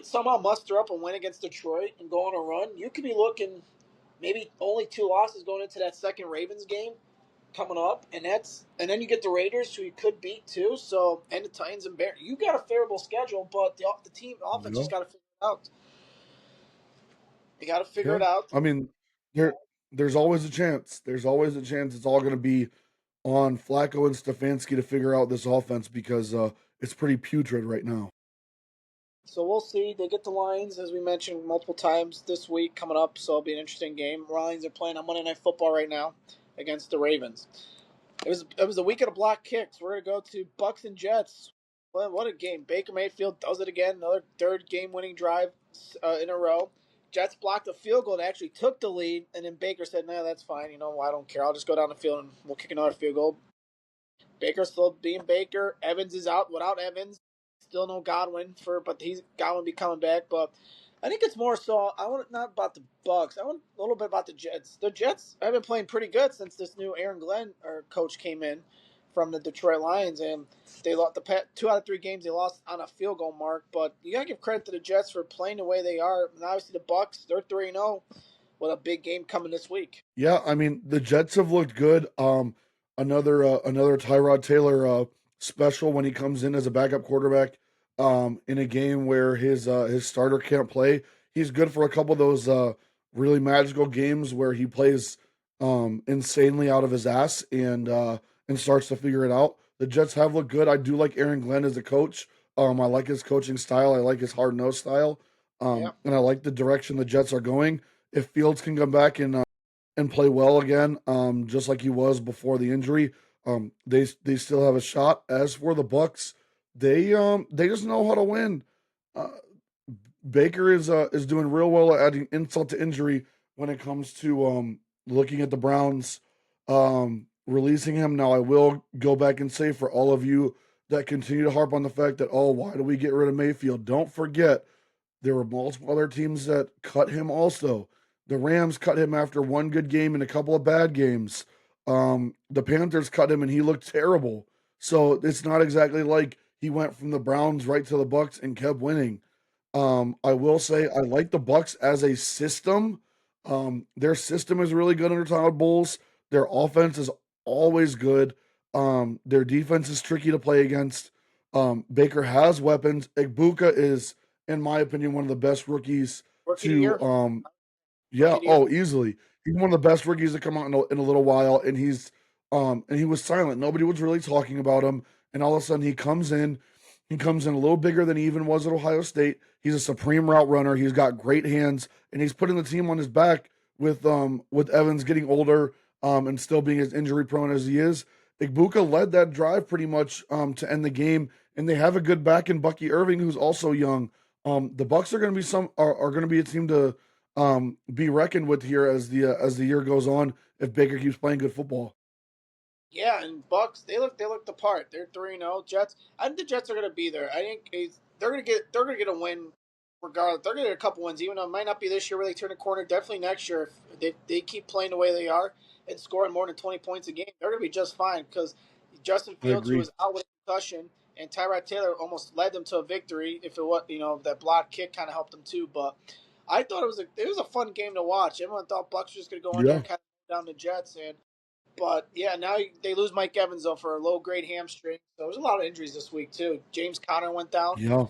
S2: somehow muster up and win against Detroit and go on a run. You could be looking maybe only 2 losses going into that second Ravens game coming up, and then you get the Raiders, who you could beat too. So, and the Titans and Bears. You got a favorable schedule, but the team offense
S1: Yeah.
S2: just got to figure it out. You got to figure
S1: Yeah.
S2: it out.
S1: I mean, there there's always a chance. There's always a chance it's all going to be on Flacco and Stefanski to figure out this offense because it's pretty putrid right now.
S2: So we'll see. They get the Lions, as we mentioned multiple times this week coming up. So it'll be an interesting game. Lions are playing on Monday Night Football right now against the Ravens. It was a week of the block kicks. We're gonna go to Bucks and Jets. Well, what a game! Baker Mayfield does it again. Another third game-winning drive in a row. Jets blocked a field goal and actually took the lead, and then Baker said, "No, that's fine. I don't care. I'll just go down the field and we'll kick another field goal." Baker still being Baker. Evans is out without Evans. Still no Godwin but Godwin be coming back. But I think it's more so. I want not about the Bucks. I want a little bit about the Jets. The Jets have been playing pretty good since this new Aaron Glenn or coach came in from the Detroit Lions, and they lost the 2 out of 3 games they lost on a field goal mark. But you gotta give credit to the Jets for playing the way they are. And obviously the Bucks, they're 3-0 with a big game coming this week.
S1: Yeah, I mean the Jets have looked good. Another Tyrod Taylor special when he comes in as a backup quarterback in a game where his starter can't play. He's good for a couple of those really magical games where he plays insanely out of his ass and starts to figure it out. The Jets have looked good. I do like Aaron Glenn as a coach. I like his coaching style. I like his hard nosed style.
S2: Yeah.
S1: And I like the direction the Jets are going. If Fields can come back and play well again, just like he was before the injury, they still have a shot. As for the Bucks, they just know how to win. Uh, Baker is doing real well at adding insult to injury when it comes to looking at the Browns releasing him. Now I will go back and say for all of you that continue to harp on the fact that, oh, why do we get rid of Mayfield? Don't forget there were multiple other teams that cut him also. The Rams cut him after one good game and a couple of bad games. The Panthers cut him and he looked terrible. So it's not exactly like he went from the Browns right to the Bucks and kept winning. I will say I like the Bucks as a system. Their system is really good under Todd Bowles. Their offense is always good. Their defense is tricky to play against. Baker has weapons. Igbuka is, in my opinion, one of the best rookies
S2: Rookie of the
S1: to
S2: year.
S1: yeah,
S2: Rookie of the year.
S1: oh, easily. He's one of the best rookies to come out in a little while, and he was silent. Nobody was really talking about him, and all of a sudden he comes in. He comes in a little bigger than he even was at Ohio State. He's a supreme route runner. He's got great hands, and he's putting the team on his back with Evans getting older and still being as injury prone as he is. Igbuka led that drive pretty much to end the game, and they have a good back in Bucky Irving, who's also young. The Bucks are going to be are going to be a team to be reckoned with here as the year goes on if Baker keeps playing good football.
S2: Yeah, and Bucks, they look the part. They're 3-0. Jets, I think the Jets are going to be there. I think they're gonna get a win regardless. They're gonna get a couple wins, even though it might not be this year where they turn a corner. Definitely next year, if they keep playing the way they are and scoring more than 20 points a game, they're gonna be just fine because Justin
S1: I
S2: Fields, who
S1: agree.
S2: was out with a concussion, and Tyrod Taylor almost led them to a victory. If it was, that block kick kind of helped them too. But I thought it was a fun game to watch. Everyone thought Bucks were just gonna go in there
S1: Yeah,
S2: and kind of down the Jets, but yeah, now they lose Mike Evans though for a low grade hamstring. So there's a lot of injuries this week too. James Conner went down.
S1: yeah,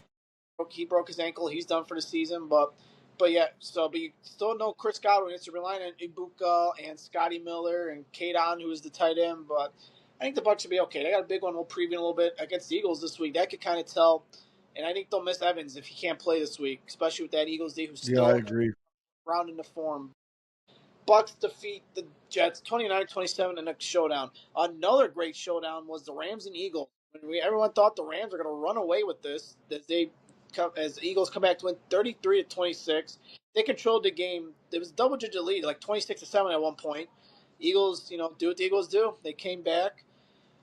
S2: He broke his ankle. He's done for the season. But yeah, but you still know Chris Godwin. It's relying on Ibuka and Scotty Miller and Kadon, who is the tight end. But I think the Bucks should be okay. They got a big one. We'll preview in a little bit against the Eagles this week. That could kind of tell. And I think they'll miss Evans if he can't play this week, especially with that Eagles D who's
S1: yeah. I
S2: still
S1: agree.
S2: rounding the form. Bucks defeat the Jets 29-27 in a showdown. Another great showdown was the Rams and Eagles. Everyone thought the Rams were going to run away with this as the Eagles come back to win 33-26. They controlled the game. It was a double-digit lead, like 26-7 at one point. Eagles, do what the Eagles do. They came back,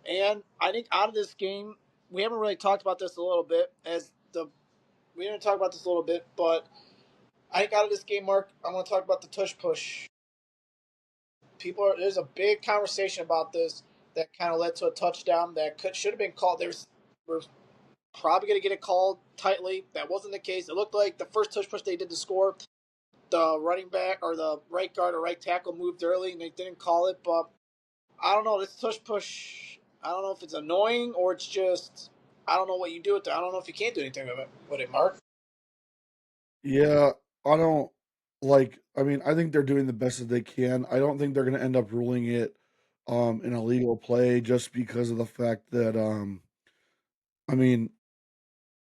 S2: and I think out of this game, we haven't really talked about this a little bit we didn't talk about this a little bit, but I think out of this game, Mark, I want to talk about the tush push. There's a big conversation about this that kind of led to a touchdown that should have been called. We're probably going to get it called tightly. That wasn't the case. It looked like the first touch push they did to score, the running back or the right guard or right tackle moved early and they didn't call it. But I don't know. This touch push, I don't know if it's annoying or it's just, I don't know what you do with it. I don't know if you can't do anything with it, Mark.
S1: Yeah, I don't like. I mean, I think they're doing the best that they can. I don't think they're going to end up ruling it an illegal play just because of the fact that I mean,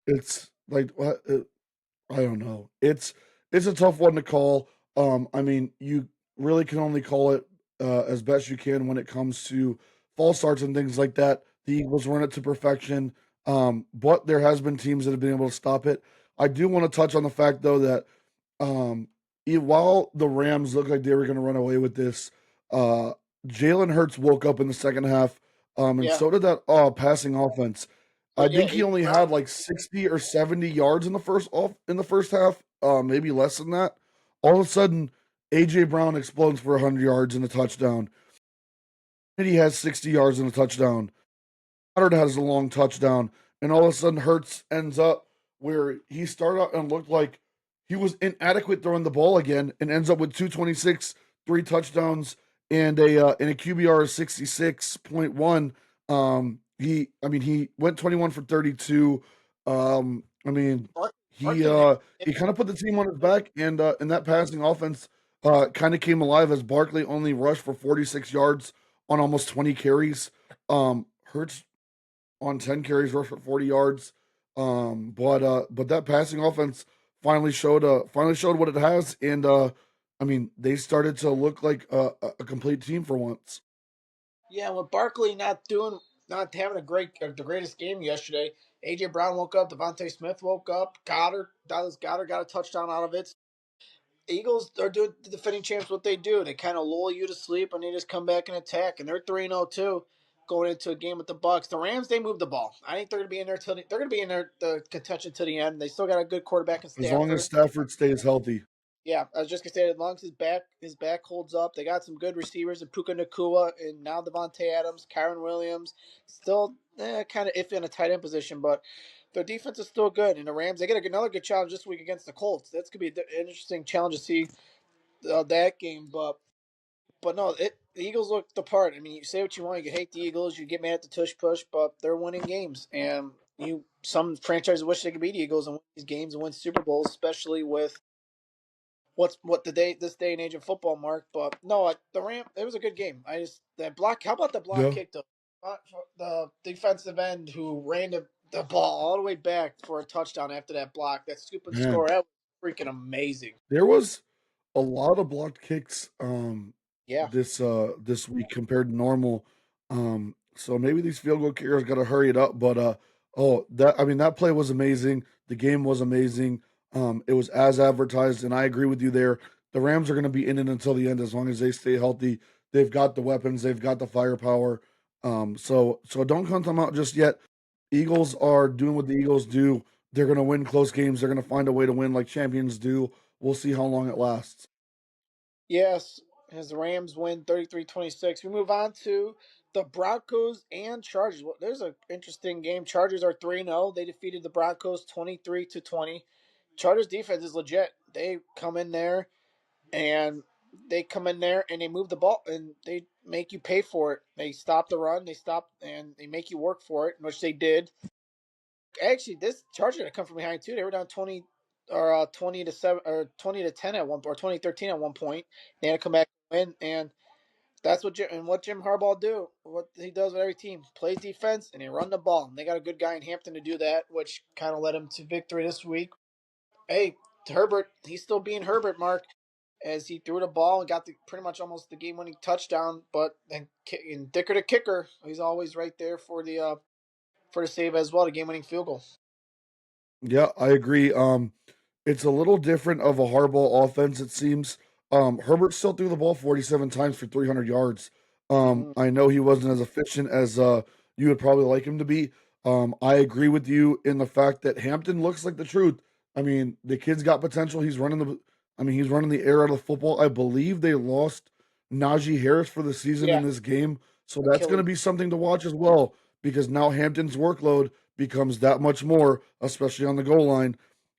S1: it's like what I don't know. It's a tough one to call. I mean, you really can only call it as best you can when it comes to false starts and things like that. The Eagles run it to perfection, but there has been teams that have been able to stop it. I do want to touch on the fact though that um, while the Rams looked like they were going to run away with this, uh, Jalen Hurts woke up in the second half, and
S2: Yeah.
S1: so did that passing offense. I
S2: Yeah,
S1: think he
S2: A.J.
S1: only
S2: Brown.
S1: had like 60 or 70 yards in the first half, maybe less than that. All of a sudden, AJ Brown explodes for 100 yards and a touchdown. And he has 60 yards and a touchdown. Goddard has a long touchdown, and all of a sudden Hurts ends up where he started out and looked like he was inadequate throwing the ball again, and ends up with 226, three touchdowns, and a QBR of 66.1. He went 21 for 32. I mean
S2: Barkley didn't
S1: he kind of put the team on his back, and that passing offense kind of came alive as Barkley only rushed for 46 yards on almost 20 carries. Hurts on 10 carries, rushed for 40 yards. But that passing offense finally showed what it has, and I mean they started to look like a complete team for once.
S2: Yeah, with Barkley not having the greatest game yesterday. AJ Brown woke up. Devontae Smith woke up. Dallas Goddard got a touchdown out of it. Eagles are doing the defending champs what they do. They kind of lull you to sleep and they just come back and attack. And they're 3-0 too, going into a game with the Bucks. The Rams they move the ball. I think they're going to be in there they're going to be in there the contention to the end. They still got a good quarterback in
S1: As long as
S2: Stafford.
S1: Stafford stays healthy.
S2: Yeah, I was just gonna say as long as his back holds up, they got some good receivers in Puka Nakua and now Devontae Adams, Kyron Williams, still kind of iffy in a tight end position, but their defense is still good. And the Rams they get another good challenge this week against the Colts. That's gonna be an interesting challenge to see that game. But no, the Eagles look the part. I mean, you say what you want, you hate the Eagles, you get mad at the tush push, but they're winning games, and some franchises wish they could beat the Eagles and win these games and win Super Bowls, especially with this day and age of football, Mark. But no, the Ram. It was a good game. I just that block. How about the block
S1: Yeah,
S2: kick? The defensive end who ran the ball all the way back for a touchdown after that block. That scoop and
S1: man.
S2: score. That was freaking amazing.
S1: There was a lot of blocked kicks
S2: Yeah.
S1: this week compared to normal. So maybe these field goal kickers got to hurry it up. But that play was amazing. The game was amazing. It was as advertised, and I agree with you there. The Rams are going to be in it until the end as long as they stay healthy. They've got the weapons. They've got the firepower. So don't count them out just yet. Eagles are doing what the Eagles do. they're going to win close games. They're going to find a way to win like champions do. We'll see how long it lasts.
S2: Yes, as the Rams win 33-26. We move on to the Broncos and Chargers. Well, there's an interesting game. Chargers are 3-0. They defeated the Broncos 23-20. Chargers defense is legit. And they come in there and they move the ball and they make you pay for it. They stop the run, they stop and they make you work for it, which they did. Actually, this Chargers had come from behind too. They were down 20 to 7 or 20-10 at one or 2013 at one point. They had to come back and win, and that's what Jim Harbaugh do. What he does with every team, plays defense and they run the ball. And they got a good guy in Hampton to do that, which kind of led him to victory this week. Hey, Herbert, he's still being Herbert, Mark, as he threw the ball and got pretty much almost the game-winning touchdown. But and Dicker the kicker, he's always right there for the save as well, the game-winning field goal.
S1: Yeah, I agree. It's a little different of a Harbaugh offense, it seems. Herbert still threw the ball 47 times for 300 yards.
S2: Mm-hmm.
S1: I know he wasn't as efficient as you would probably like him to be. I agree with you in the fact that Hampton looks like the truth. I mean, the kid's got potential. He's running the air out of the football. I believe they lost Najee Harris for the season in
S2: Yeah,
S1: this game, so that's going to
S2: Achilles.
S1: be something to watch as well because now Hampton's workload becomes that much more, especially on the goal line.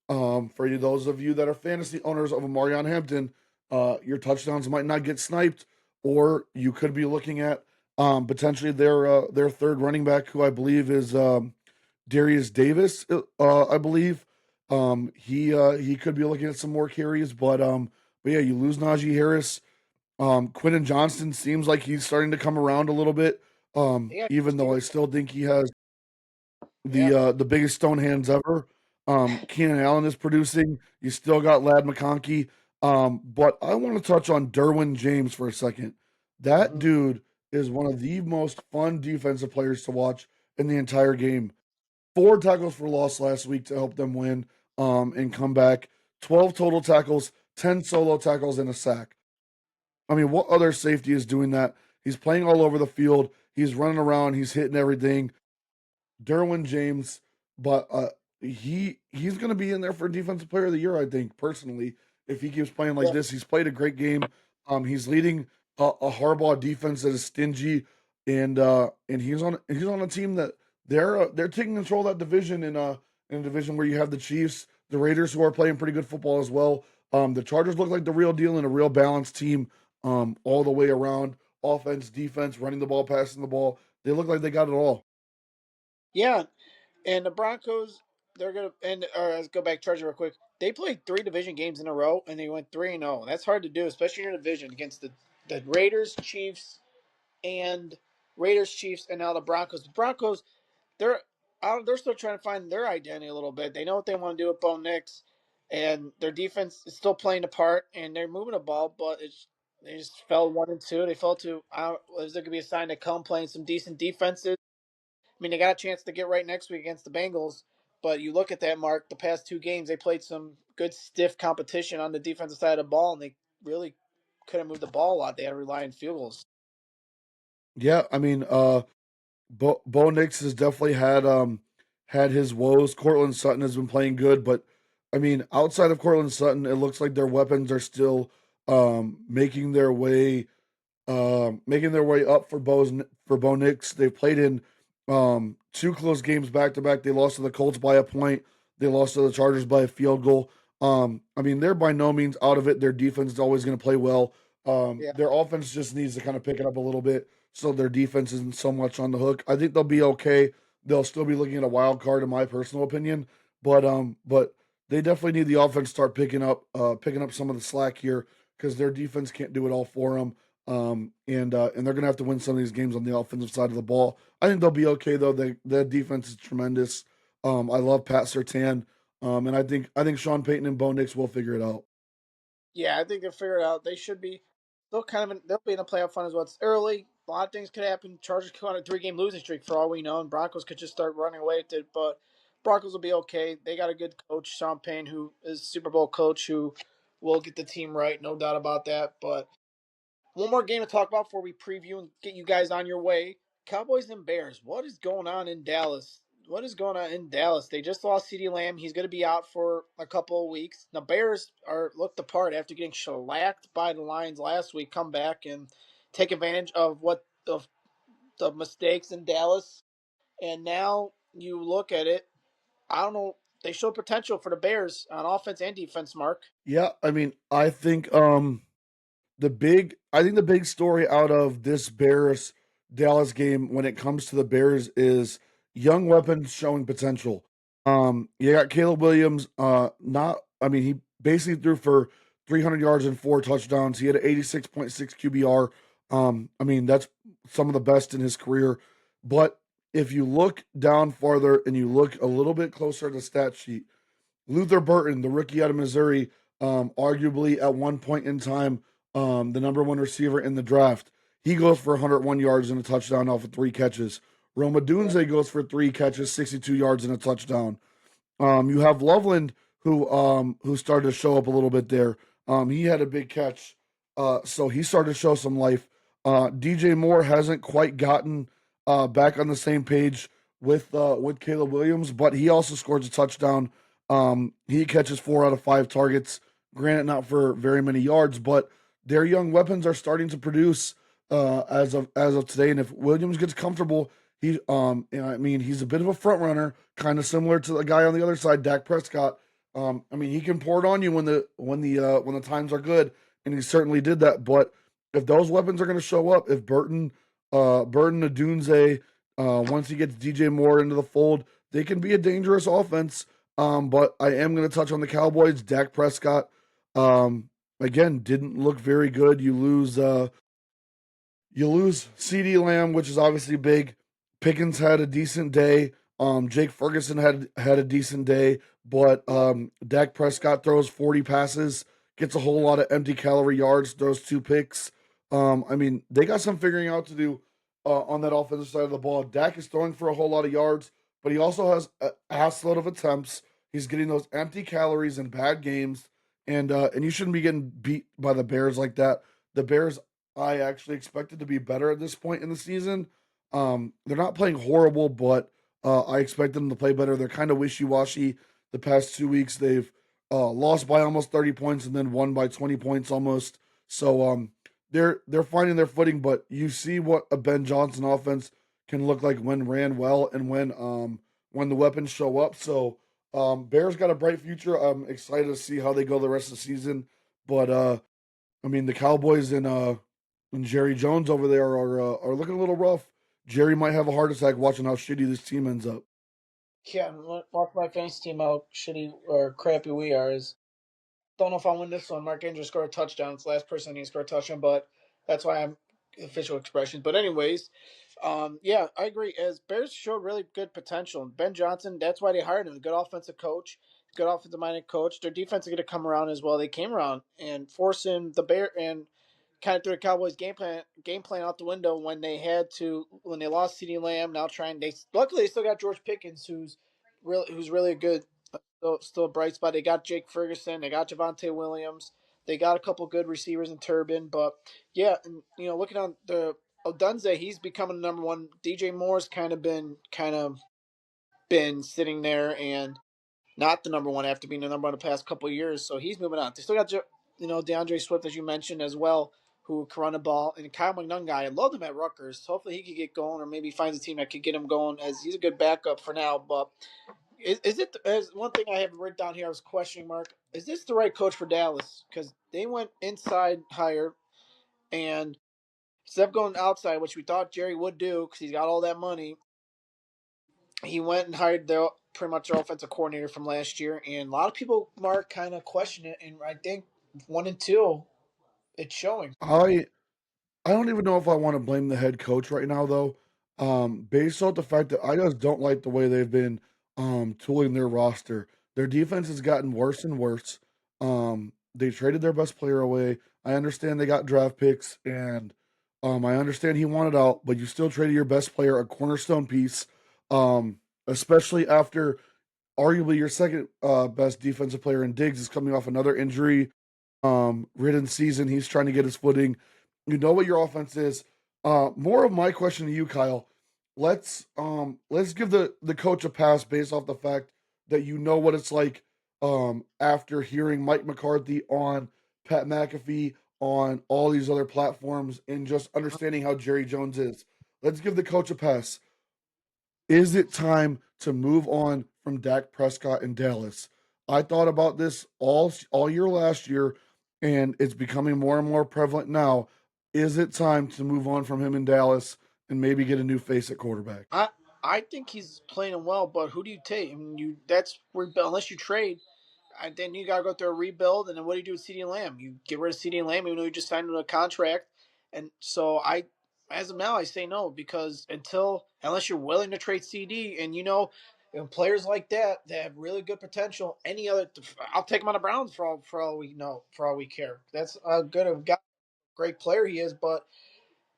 S1: For you, those of you that are fantasy owners of Amarion Hampton, your touchdowns might not get sniped, or you could be looking at potentially their third running back, who I believe is Darius Davis. I believe he could be looking at some more carries, but yeah, you lose Najee Harris. Quinton Johnston seems like he's starting to come around a little bit.
S2: Yeah,
S1: Even though
S2: receiver.
S1: I still think he has
S2: Yeah.
S1: the biggest stone hands ever. Keenan Allen is producing. You still got Lad McConkey. But I want to touch on Derwin James for a second. That
S2: Mm-hmm.
S1: dude is one of the most fun defensive players to watch in the entire game. 4 tackles for loss last week to help them win and come back. 12 total tackles, 10 solo tackles, and a sack. I mean, what other safety is doing that? He's playing all over the field. He's running around. He's hitting everything. Derwin James, but he's going to be in there for Defensive Player of the Year. I think personally, if he keeps playing like
S2: Yeah.
S1: this, he's played a great game. He's leading a Harbaugh defense that is stingy, and he's on a team that they're taking control of that division in a division where you have the Chiefs, the Raiders, who are playing pretty good football as well. The Chargers look like the real deal and a real balanced team all the way around. Offense, defense, running the ball, passing the ball. They look like they got it all.
S2: Yeah. And the Broncos, they're gonna let's go back to Chargers real quick. They played 3 division games in a row and they went 3-0. That's hard to do, especially in your division against the Raiders, Chiefs, and now the Broncos. The Broncos, they're they're still trying to find their identity a little bit. They know what they want to do with Bo Nix, and their defense is still playing a part, and they're moving the ball, but they just fell 1-2. They fell to. Is there gonna be a sign to come playing some decent defenses? I mean, they got a chance to get right next week against the Bengals, but you look at that, Mark. The past 2 games, they played some good stiff competition on the defensive side of the ball, and they really couldn't move the ball a lot. They had to rely on field goals.
S1: Yeah, I mean, Bo Nix has definitely had his woes. Cortland Sutton has been playing good, but I mean, outside of Cortland Sutton, it looks like their weapons are still making their way up for Bo Nix. They've played in 2 close games back to back. They lost to the Colts by a point. They lost to the Chargers by a field goal. I mean, they're by no means out of it. Their defense is always going to play well.
S2: Yeah,
S1: Their offense just needs to kind of pick it up a little bit, so their defense isn't so much on the hook. I think they'll be okay. They'll still be looking at a wild card, in my personal opinion. But they definitely need the offense to start picking up some of the slack here because their defense can't do it all for them. And they're gonna have to win some of these games on the offensive side of the ball. I think they'll be okay though. Their defense is tremendous. I love Pat Surtain. And I think Sean Payton and Bo Nix will figure it out.
S2: yeah, I think they'll figure it out. They should be. They'll be in a playoff fun as well. It's early. A lot of things could happen. Chargers could go on a 3-game losing streak for all we know, and Broncos could just start running away with it. But Broncos will be okay. They got a good coach, Sean Payne, who is a Super Bowl coach, who will get the team right, no doubt about that. But one more game to talk about before we preview and get you guys on your way. Cowboys and Bears. What is going on in Dallas? what is going on in Dallas? They just lost CeeDee Lamb. He's going to be out for a couple of weeks. The Bears are looked apart after getting shellacked by the Lions last week. Come back and take advantage of what the mistakes in Dallas. And now you look at it. I don't know. They show potential for the Bears on offense and defense. Mark.
S1: Yeah, I mean, I think the big story out of this Bears Dallas game when it comes to the Bears is young weapons showing potential. You got Caleb Williams. Not, I mean, he basically threw for 300 yards and 4 touchdowns. He had an 86.6 QBR. I mean, that's some of the best in his career. But if you look down farther and you look a little bit closer at the stat sheet, Luther Burton, the rookie out of Missouri, arguably at one point in time, the number one receiver in the draft. He goes for 101 yards and a touchdown off of 3 catches. Roma Dunze goes for 3 catches, 62 yards and a touchdown. You have Loveland who started to show up a little bit there. He had a big catch, so he started to show some life. DJ Moore hasn't quite gotten back on the same page with Caleb Williams, but he also scores a touchdown. He catches 4 out of 5 targets. Granted, not for very many yards, but their young weapons are starting to produce as of today. And if Williams gets comfortable, I mean, he's a bit of a front runner, kind of similar to the guy on the other side, Dak Prescott. I mean, he can pour it on you when the times are good, and he certainly did that. But if those weapons are going to show up, if Burton Adunze, once he gets DJ Moore into the fold, they can be a dangerous offense. But I am going to touch on the Cowboys. Dak Prescott, again, didn't look very good. You lose CD Lamb, which is obviously big. Pickens had a decent day. Jake Ferguson had a decent day, but Dak Prescott throws 40 passes, gets a whole lot of empty calorie yards, throws 2 picks. I mean, they got some figuring out to do on that offensive side of the ball. Dak is throwing for a whole lot of yards, but he also has an assload of attempts. He's getting those empty calories in bad games, and you shouldn't be getting beat by the Bears like that. The Bears I actually expected to be better at this point in the season. They're not playing horrible, but I expect them to play better. They're kind of wishy washy. The past 2 weeks, they've lost by almost 30 points and then won by 20 points almost. So they're finding their footing. But you see what a Ben Johnson offense can look like when ran well and when the weapons show up. So Bears got a bright future. I'm excited to see how they go the rest of the season. But I mean, the Cowboys and Jerry Jones over there are looking a little rough. Jerry might have a heart attack watching how shitty this team ends up.
S2: Yeah, watch my fantasy team how shitty or crappy we are. Is don't know if I'll win this one. Mark Andrews scored a touchdown. It's the last person he scored a touchdown, but that's why I'm official expressions. But anyways, yeah, I agree. As Bears showed really good potential. Ben Johnson, that's why they hired him. Good offensive coach, good offensive minded coach. Their defense is going to come around as well. They came around and forcing the Bear and kind of threw the Cowboys game plan out the window when they lost CeeDee Lamb. Now trying they luckily they still got George Pickens who's really good. Still a bright spot. They got Jake Ferguson. They got Javonte Williams. They got a couple good receivers in Turbin. But yeah, and looking on the Odunze, he's becoming the number one. DJ Moore's kind of been sitting there and not the number one after being the number one the past couple of years. So he's moving on. They still got DeAndre Swift as you mentioned as well, who can run the ball, and Kyle McNunn guy. I loved him at Rutgers. Hopefully he could get going, or maybe finds a team that could get him going, as he's a good backup for now. But is it as one thing I have written down here? I was questioning Mark. Is this the right coach for Dallas? Because they went inside higher, and instead of going outside, which we thought Jerry would do because he's got all that money, he went and hired pretty much their offensive coordinator from last year. And a lot of people, Mark, kind of question it. And I think 1 and 2, it's showing.
S1: I I don't even know if I want to blame the head coach right now though. Based on the fact that I just don't like the way they've been tooling their roster. Their defense has gotten worse and worse. They traded their best player away. I understand they got draft picks and I understand he wanted out, but you still traded your best player, a cornerstone piece. Especially after arguably your second best defensive player in Diggs is coming off another injury ridden season. He's trying to get his footing. You know what your offense is. More of my question to you, Kyle. let's give the coach a pass based off the fact that you know what it's like after hearing Mike McCarthy on Pat McAfee on all these other platforms and just understanding how Jerry Jones is. Let's give the coach a pass. Is it time to move on from Dak Prescott in Dallas? I thought about this all year last year, and it's becoming more and more prevalent now. Is it time to move on from him in Dallas and maybe get a new face at quarterback?
S2: I I think he's playing him well, but who do you take? I mean, that's unless you trade, then you got to go through a rebuild. And then what do you do with CD Lamb? You get rid of CD Lamb, even though you just signed him to a contract. And so as of now, I say no because unless you're willing to trade CD, and players like that have really good potential. I'll take him on the Browns for all we know, for all we care. That's a great player he is, but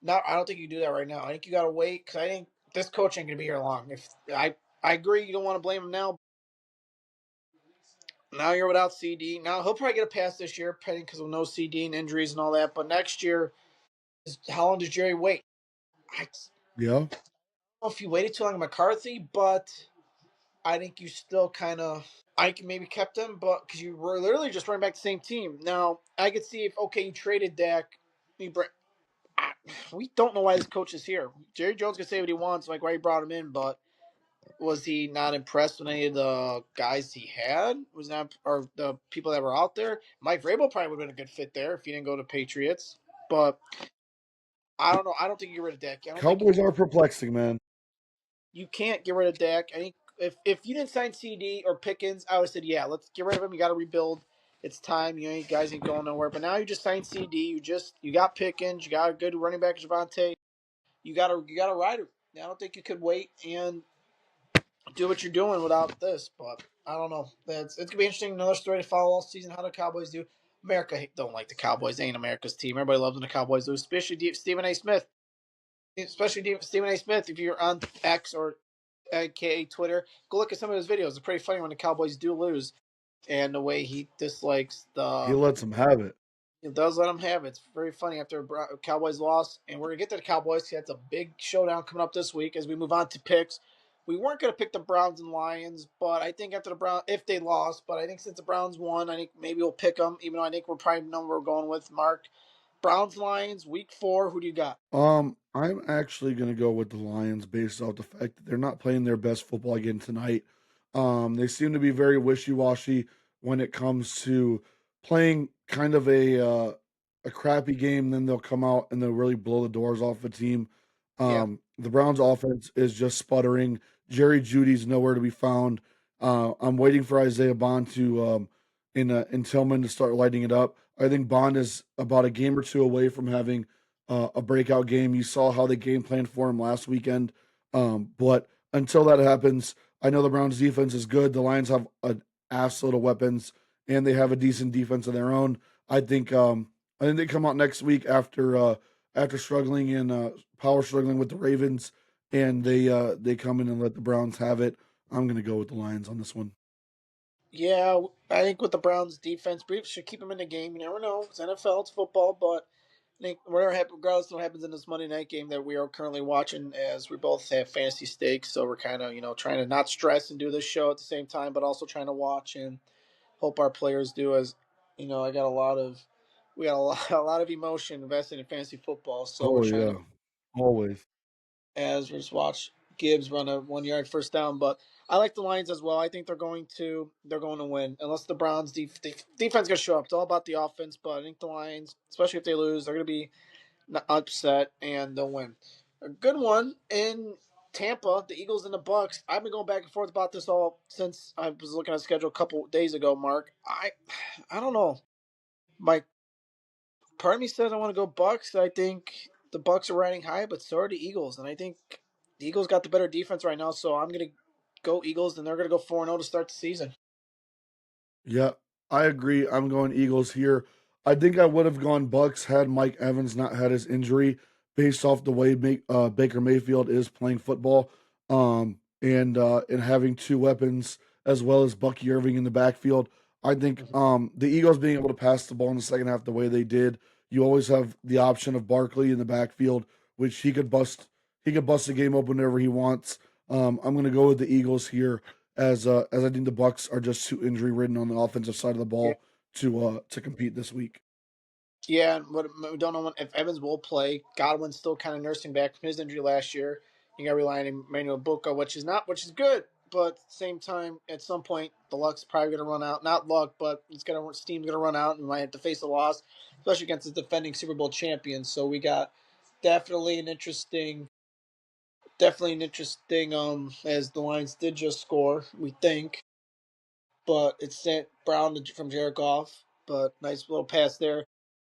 S2: no, I don't think you do that right now. I think you got to wait because I think this coach ain't gonna be here long. If I agree, you don't want to blame him now. Now you're without CD. Now he'll probably get a pass this year, pending because of no CD and injuries and all that. But next year, how long does Jerry wait? I don't
S1: Yeah.
S2: know if you waited too long on McCarthy, but I think you still kind of. I can maybe kept him, but because you were literally just running back the same team. Now I could see if you traded Dak, we don't know why this coach is here. Jerry Jones can say what he wants, like why he brought him in, but was he not impressed with any of the guys he had? Was not, or the people that were out there? Mike Vrabel probably would have been a good fit there if he didn't go to Patriots. But I don't know. I don't think you get rid of Dak. I don't think
S1: Cowboys are perplexing, man.
S2: you can't get rid of Dak. I think if you didn't sign CD or Pickens, I would have said, yeah, let's get rid of him. You got to rebuild. It's time. You guys ain't going nowhere. But now you just signed CD. You got Pickens. You got a good running back, Javante. You got to ride it. I don't think you could wait and do what you're doing without this. But I don't know. It's gonna be interesting. Another story to follow all season. How the Cowboys do. America don't like the Cowboys. They ain't America's team. Everybody loves when the Cowboys lose, especially Stephen A. Smith. Especially Stephen A. Smith. If you're on X or aka Twitter, go look at some of his videos. It's pretty funny when the Cowboys do lose, and the way he dislikes
S1: He
S2: the
S1: lets them have it.
S2: it does let them have it. It's very funny after Cowboys loss, and we're gonna get to the Cowboys. That's a big showdown coming up this week as we move on to picks. We weren't gonna pick the Browns and Lions, but I think after the Browns, if they lost, but I think since the Browns won, I think maybe we'll pick them. Even though I think we're probably know where we're going with Mark. Browns Lions week 4. Who do you got?
S1: I'm actually gonna go with the Lions based off the fact that they're not playing their best football again tonight. They seem to be very wishy-washy when it comes to playing kind of a crappy game, then they'll come out and they'll really blow the doors off a team.
S2: Yeah,
S1: The Browns offense is just sputtering. Jerry Judy's nowhere to be found. I'm waiting for Isaiah Bond to and Tillman to start lighting it up. I think Bond is about a game or two away from having a breakout game. You saw how the game planned for him last weekend. But until that happens, I know the Browns defense is good. The Lions have an ass load of weapons and they have a decent defense of their own. I think I think they come out next week after struggling and power struggling with the Ravens and they come in and let the Browns have it. I'm gonna go with the Lions on this one.
S2: yeah. I think with the Browns defense, briefs should keep them in the game. You never know. It's NFL, it's football, but I think regardless of what happens in this Monday night game that we are currently watching, as we both have fantasy stakes, so we're kind of trying to not stress and do this show at the same time, but also trying to watch and hope our players do. As I got we got a lot of emotion invested in fantasy football, so we're
S1: Oh
S2: trying to
S1: yeah, always.
S2: as we just watch Gibbs run a 1 yard first down. But I like the Lions as well. I think they're going to win unless the Browns defense gonna show up. It's all about the offense, but I think the Lions, especially if they lose, they're gonna be upset and they'll win. A good one in Tampa, the Eagles and the Bucks. I've been going back and forth about this all since I was looking at the schedule a couple days ago. Mark, I don't know. My part of me says I want to go Bucks. I think the Bucks are riding high, but so are the Eagles, and I think the Eagles got the better defense right now. So I'm gonna go Eagles, and they're gonna go 4-0 to start the season.
S1: Yeah, I agree. I'm going Eagles here. I think I would have gone Bucks had Mike Evans not had his injury, based off the way Baker Mayfield is playing football, and having two weapons as well as Bucky Irving in the backfield. I think
S2: Mhm.
S1: the Eagles being able to pass the ball in the second half the way they did, you always have the option of Barkley in the backfield, which he could bust the game open whenever he wants. I'm going to go with the Eagles here, as I think the Bucks are just too injury ridden on the offensive side of the
S2: Yeah.
S1: ball to compete this week.
S2: Yeah, and what we don't know if Evans will play. Godwin's still kind of nursing back from his injury last year. You got to rely on Emmanuel Buka, which is good, but at the same time, at some point, the luck's probably going to run out. Not luck, but steam's going to run out, and we might have to face a loss, especially against the defending Super Bowl champion. So we got definitely an interesting, as the Lions did just score, we think, but it's sent Brown from Jared Goff, but nice little pass there.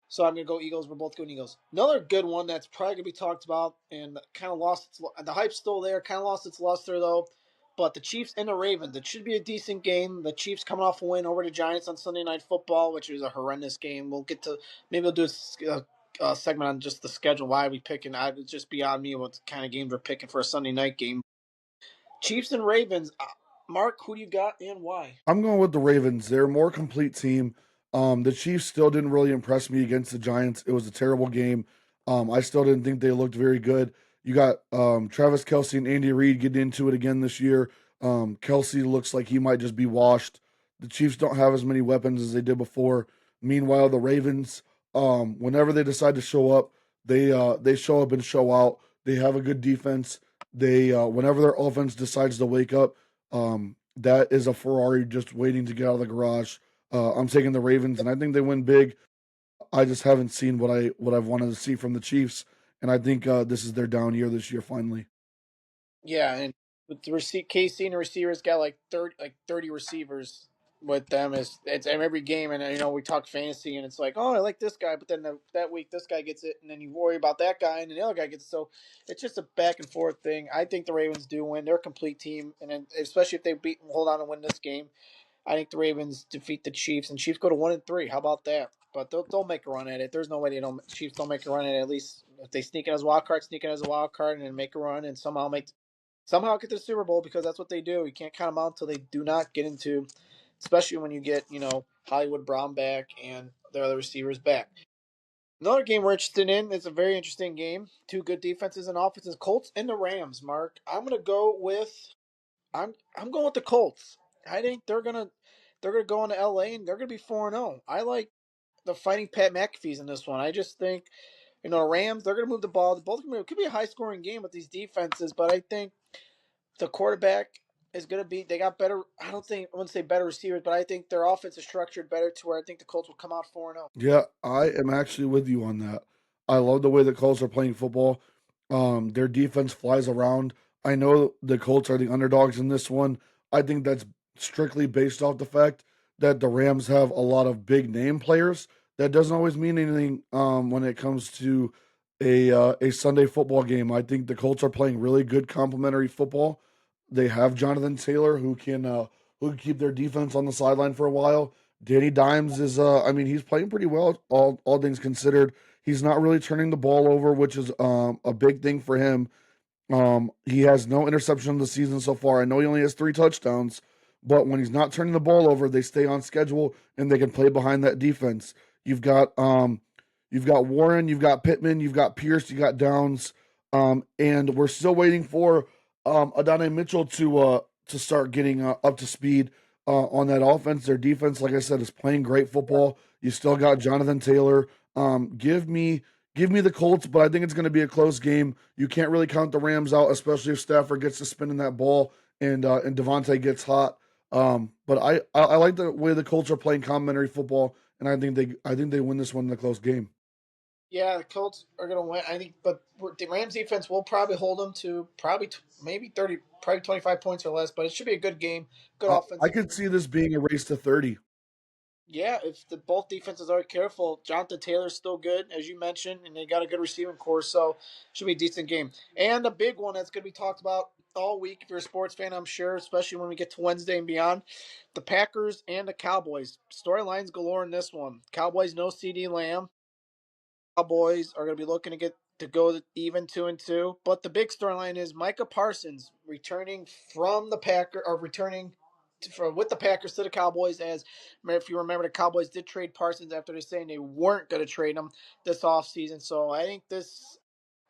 S2: So I'm going to go Eagles. We're both going Eagles. Another good one that's probably going to be talked about and kind of lost the hype's still there, kind of lost its luster though. But the Chiefs and the Ravens, it should be a decent game. The Chiefs coming off a win over the Giants on Sunday Night Football, which was a horrendous game. We'll get to maybe we'll do a segment on just the schedule. Why are we picking? It's just beyond me what kind of games we're picking for a Sunday night game. Chiefs and Ravens. Mark, who do you got and why?
S1: I'm going with the Ravens. They're a more complete team. The Chiefs still didn't really impress me against the Giants. It was a terrible game. I still didn't think they looked very good. You got Travis Kelsey and Andy Reid getting into it again this year. Kelsey looks like he might just be washed. The Chiefs don't have as many weapons as they did before. Meanwhile, the Ravens, whenever they decide to show up, they show up and show out. They have a good defense. They whenever their offense decides to wake up, that is a Ferrari just waiting to get out of the garage. I'm taking the Ravens, and I think they win big. I just haven't seen what I've wanted to see from the Chiefs, and I think this is their down year this year finally.
S2: Yeah, and with the KC and the receivers got like 30 receivers with them. It's every game, and we talk fantasy, and it's like, oh, I like this guy, but then that week this guy gets it, and then you worry about that guy, and then the other guy gets it. So it's just a back and forth thing. I think the Ravens do win. They're a complete team, and then, especially if they hold on and win this game, I think the Ravens defeat the Chiefs, and Chiefs go to 1-3. How about that? But they'll make a run at it. There's no way Chiefs don't make a run at it. At least if they sneak in as a wild card, and then make a run, and somehow get to the Super Bowl, because that's what they do. You can't count them out until they do not get into, especially when you get Hollywood Brown back and their other receivers back. Another game we're interested in. It's a very interesting game. Two good defenses and offenses. Colts and the Rams. Mark, I'm going with the Colts. I think they're gonna go into LA and they're gonna be 4-0. I like the Fighting Pat McAfee's in this one. I just think Rams, they're gonna move the ball. It could be a high scoring game with these defenses, but I think the quarterback is going to be. They got better. I wouldn't say better receivers, but I think their offense is structured better to where I think the Colts will come out 4-0.
S1: Yeah, I am actually with you on that. I love the way the Colts are playing football. Their defense flies around. I know the Colts are the underdogs in this one. I think that's strictly based off the fact that the Rams have a lot of big name players. That doesn't always mean anything when it comes to a Sunday football game. I think the Colts are playing really good complementary football. They have Jonathan Taylor who can keep their defense on the sideline for a while. Danny Dimes is I mean he's playing pretty well all things considered. He's not really turning the ball over, which is a big thing for him. He has no interception of the season so far. I know he only has 3 touchdowns, but when he's not turning the ball over, they stay on schedule and they can play behind that defense. You've got you've got Warren, you've got Pittman, you've got Pierce, you got Downs, and we're still waiting for Adonai Mitchell to start getting up to speed on that offense. Their defense, like I said, is playing great football. You still got Jonathan Taylor. Give me the Colts, but I think it's going to be a close game. You can't really count the Rams out, especially if Stafford gets to spinning that ball and Devontae gets hot. But I like the way the Colts are playing complimentary football, and I think they win this one in a close game.
S2: Yeah, the Colts are going to win. I think, but the Rams defense will probably hold them to maybe 30, probably 25 points or less. But it should be a good game. Good
S1: I
S2: offensive.
S1: could see this being a race to 30.
S2: Yeah, if both defenses are careful, Jonathan Taylor's still good, as you mentioned, and they got a good receiving core, so should be a decent game. And a big one that's going to be talked about all week if you're a sports fan, I'm sure, especially when we get to Wednesday and beyond. The Packers and the Cowboys. Storylines galore in this one. Cowboys no CD Lamb. Cowboys are going to be looking to go even 2-2. But the big storyline is Micah Parsons returning from the Packer or returning with the Packers to the Cowboys. As if you remember, the Cowboys did trade Parsons after they saying they weren't going to trade him this offseason. So I think this.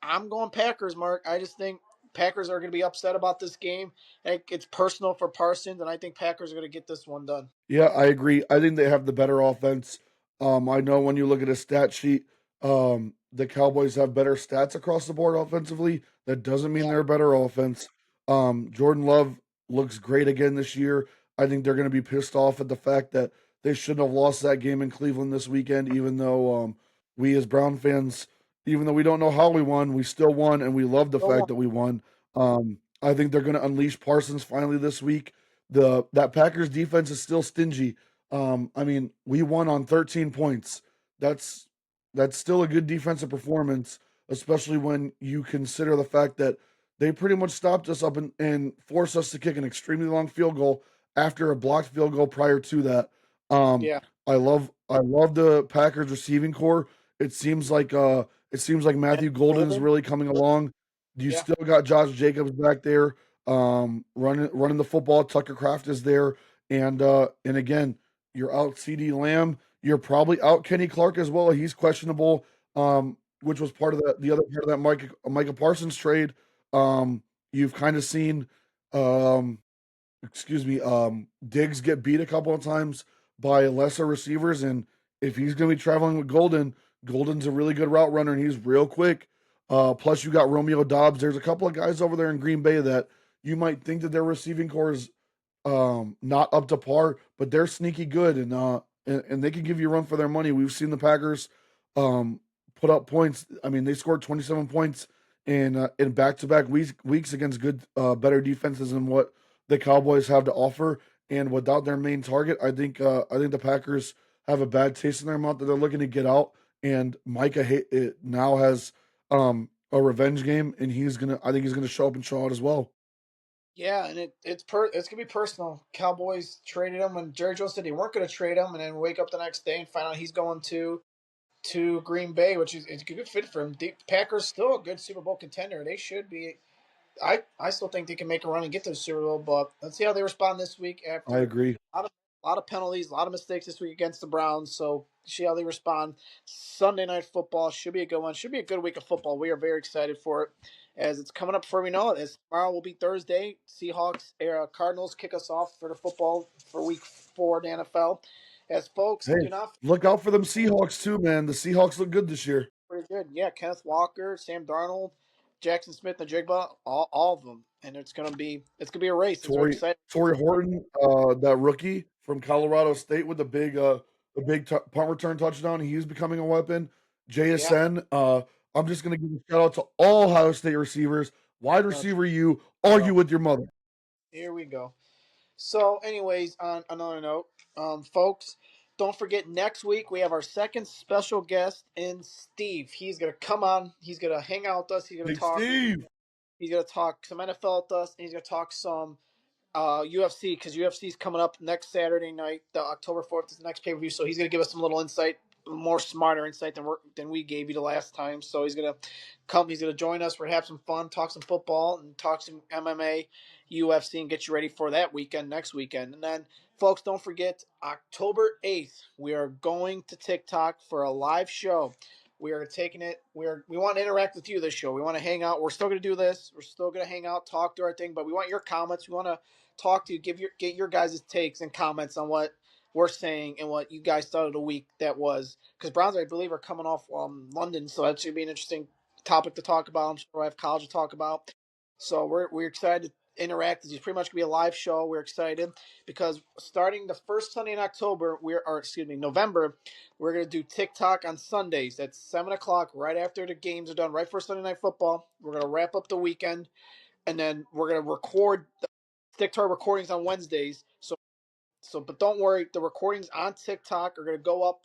S2: I'm going Packers, Mark. I just think Packers are going to be upset about this game. It's personal for Parsons, and I think Packers are going to get this one done.
S1: Yeah, I agree. I think they have the better offense. I know when you look at a stat sheet, the Cowboys have better stats across the board offensively. That doesn't mean
S2: Yeah.
S1: they're a better offense. Jordan Love looks great again this year. I think they're going to be pissed off at the fact that they shouldn't have lost that game in Cleveland this weekend, even though we as Brown fans, even though we don't know how we won, we still won, and we love the
S2: Go
S1: fact
S2: on.
S1: that we won. I think they're going to unleash Parsons finally this week. The that Packers defense is still stingy. I mean, we won on 13 points. That's that's still a good defensive performance, especially when you consider the fact that they pretty much stopped us up and forced us to kick an extremely long field goal after a blocked field goal prior to that. Um,
S2: Yeah.
S1: I love the Packers receiving core. It seems like
S2: And
S1: Matthew Golden is
S2: Golden.
S1: really coming along. You
S2: Yeah.
S1: still got Josh Jacobs back there, running the football. Tucker Kraft is there, and again, you're out CD Lamb. You're probably out Kenny Clark as well. He's questionable, which was part of the other part of that Micah Parsons trade. You've kind of seen, um, Diggs get beat a couple of times by lesser receivers, and if he's going to be traveling with Golden, Golden's a really good route runner, and he's real quick. Plus, you got Romeo Dobbs. There's a couple of guys over there in Green Bay that you might think that their receiving core is not up to par, but they're sneaky good and they can give you a run for their money. We've seen the Packers um put up points. I mean, they scored 27 points in back-to-back weeks against good better defenses than what the Cowboys have to offer. And without their main target, I think the Packers have a bad taste in their mouth that they're looking to get out. And now has a revenge game, and I think he's gonna show up and show out as well.
S2: Yeah, and it's gonna be personal. Cowboys traded him when Jerry Jones said they weren't gonna trade him, and then wake up the next day and find out he's going to Green Bay, which is it's a good fit for him. The Packers still a good Super Bowl contender. They should be. I still think they can make a run and get to the Super Bowl, but let's see how they respond this week
S1: I
S2: after
S1: agree.
S2: a lot of penalties, a lot of mistakes this week against the Browns. So see how they respond. Sunday night football should be a good one. Should be a good week of football. We are very excited for it as it's coming up before we know it. As tomorrow will be Thursday. Seahawks, Cardinals kick us off for the football for week 4 in the NFL. As folks,
S1: Hey,
S2: do not
S1: look out for them Seahawks too, man. The Seahawks look good this year.
S2: pretty good. Yeah, Kenneth Walker, Sam Darnold, Jackson Smith, and Jigba, all of them, and it's gonna be a race. It's very
S1: Torrey
S2: exciting.
S1: Torrey Horton, that rookie from Colorado State with the big punt return touchdown. He's becoming a weapon.
S2: Yeah,
S1: JSN. I'm just gonna give a shout out to all Ohio State receivers. Wide
S2: no,
S1: receiver, you
S2: well,
S1: argue with your mother.
S2: here we go. So, anyways, on another note, folks, don't forget next week we have our second special guest in Steve. He's gonna come on. He's gonna hang out with us. He's gonna
S1: Big
S2: talk.
S1: Steve.
S2: He's gonna talk some NFL with us, and he's gonna talk some UFC because UFC is coming up next Saturday night. The October 4th is the next pay per view. So he's gonna give us some little insight, more smarter insight than we gave you the last time. So he's gonna come. He's gonna join us. We're gonna have some fun, talk some football, and talk some MMA, UFC, and get you ready for that weekend next weekend. And then, folks, don't forget October 8th. We are going to TikTok for a live show. We are taking it. We want to interact with you this show. We want to hang out. We're still going to do this. We're still going to hang out, talk, do our thing. But we want your comments. We want to talk to you, get your guys' takes and comments on what we're saying and what you guys thought of the week that was. Because Browns, I believe, are coming off London, so that should be an interesting topic to talk about. I'm sure I have college to talk about. So we're excited to interact. It's pretty much gonna be a live show. We're excited because starting the first Sunday in October, November, we're gonna do TikTok on Sundays at 7 o'clock, right after the games are done, right for Sunday night football. We're gonna wrap up the weekend, and then we're gonna stick to our recordings on Wednesdays. But don't worry, the recordings on TikTok are gonna go up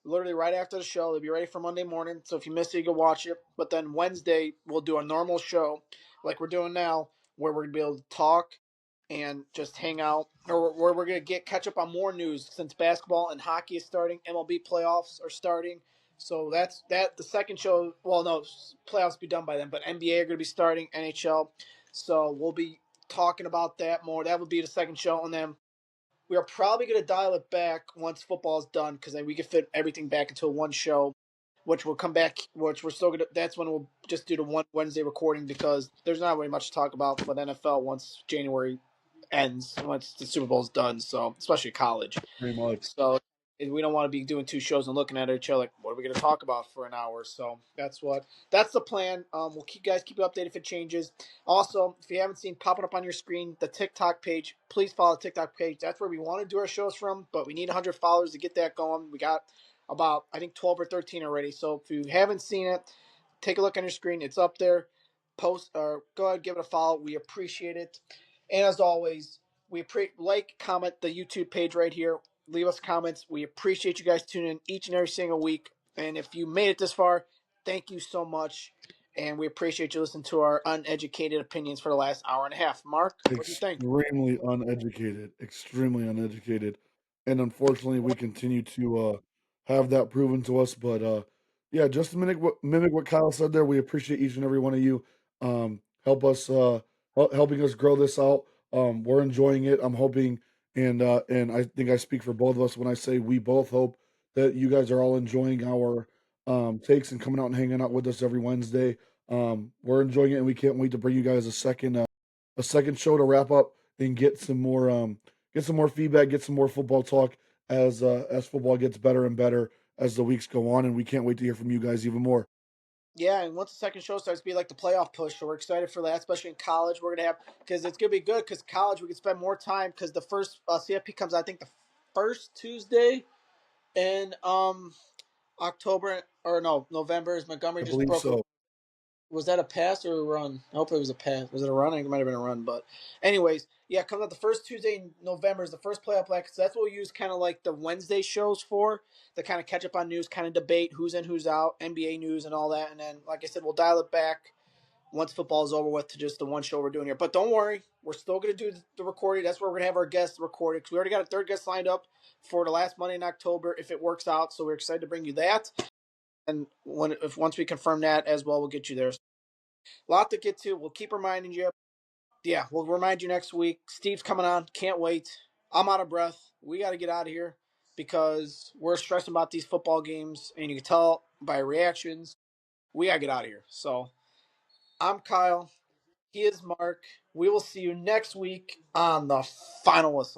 S2: literally right after the show. They'll be ready for Monday morning. So if you miss it, you can watch it. But then Wednesday we'll do a normal show like we're doing now, where we're gonna be able to talk and just hang out, or where we're gonna catch up on more news since basketball and hockey is starting. MLB playoffs are starting. So that's that. The second show, well, no, playoffs be done by then, but NBA are gonna be starting, NHL. So we'll be talking about that more. That would be the second show, and then we are probably going to dial it back once football is done because then we can fit everything back into one show which will come back. Which we're still gonna. That's when we'll just do the one Wednesday recording because there's not really much to talk about with NFL once January ends, once the Super Bowl's done. So especially college.
S1: Pretty much.
S2: So we don't want to be doing two shows and looking at each other like, what are we going to talk about for an hour? So that's the plan. We'll keep you updated if it changes. Also, if you haven't seen popping up on your screen the TikTok page, please follow the TikTok page. That's where we want to do our shows from, but we need 100 followers to get that going. We got about I think 12 or 13 already. So if you haven't seen it, take a look on your screen. It's up there. Post or go ahead, give it a follow. We appreciate it. And as always, comment the YouTube page right here. Leave us comments. We appreciate you guys tuning in each and every single week. And if you made it this far, thank you so much. And we appreciate you listening to our uneducated opinions for the last hour and a half. Mark, what do you think?
S1: Extremely uneducated, and unfortunately, we continue to have that proven to us. But yeah, just to mimic what Kyle said there, we appreciate each and every one of you. Help us helping us grow this out. We're enjoying it. I'm hoping, and I think I speak for both of us when I say we both hope that you guys are all enjoying our takes and coming out and hanging out with us every Wednesday. We're enjoying it, and we can't wait to bring you guys a second show to wrap up and get some more feedback, get some more football talk as football gets better and better as the weeks go on, and we can't wait to hear from you guys even more.
S2: Yeah, and once the second show starts, be like the playoff push. So we're excited for that, especially in college. We're gonna have because it's gonna be good because college we can spend more time because the first CFP comes out, I think the first Tuesday in October or no November. Is Montgomery
S1: I
S2: just
S1: believe
S2: broke a
S1: so.
S2: was that a pass or a run? I hope it was a pass. Was it a run? I think it might have been a run. But, anyways, yeah, comes out the first Tuesday in November is the first playoff bracket. So that's what we'll use kind of like the Wednesday shows for to kind of catch up on news, kind of debate who's in, who's out, NBA news, and all that. And then, like I said, we'll dial it back once football is over with to just the one show we're doing here. But don't worry, we're still going to do the recording. That's where we're going to have our guests recorded because we already got a third guest lined up for the last Monday in October if it works out. So we're excited to bring you that. And once we confirm that as well, we'll get you there. A lot to get to. We'll keep reminding you. Yeah, we'll remind you next week. Steve's coming on. Can't wait. I'm out of breath. We got to get out of here because we're stressing about these football games, and you can tell by reactions. We got to get out of here. So I'm Kyle. He is Mark. We will see you next week on the final whistle.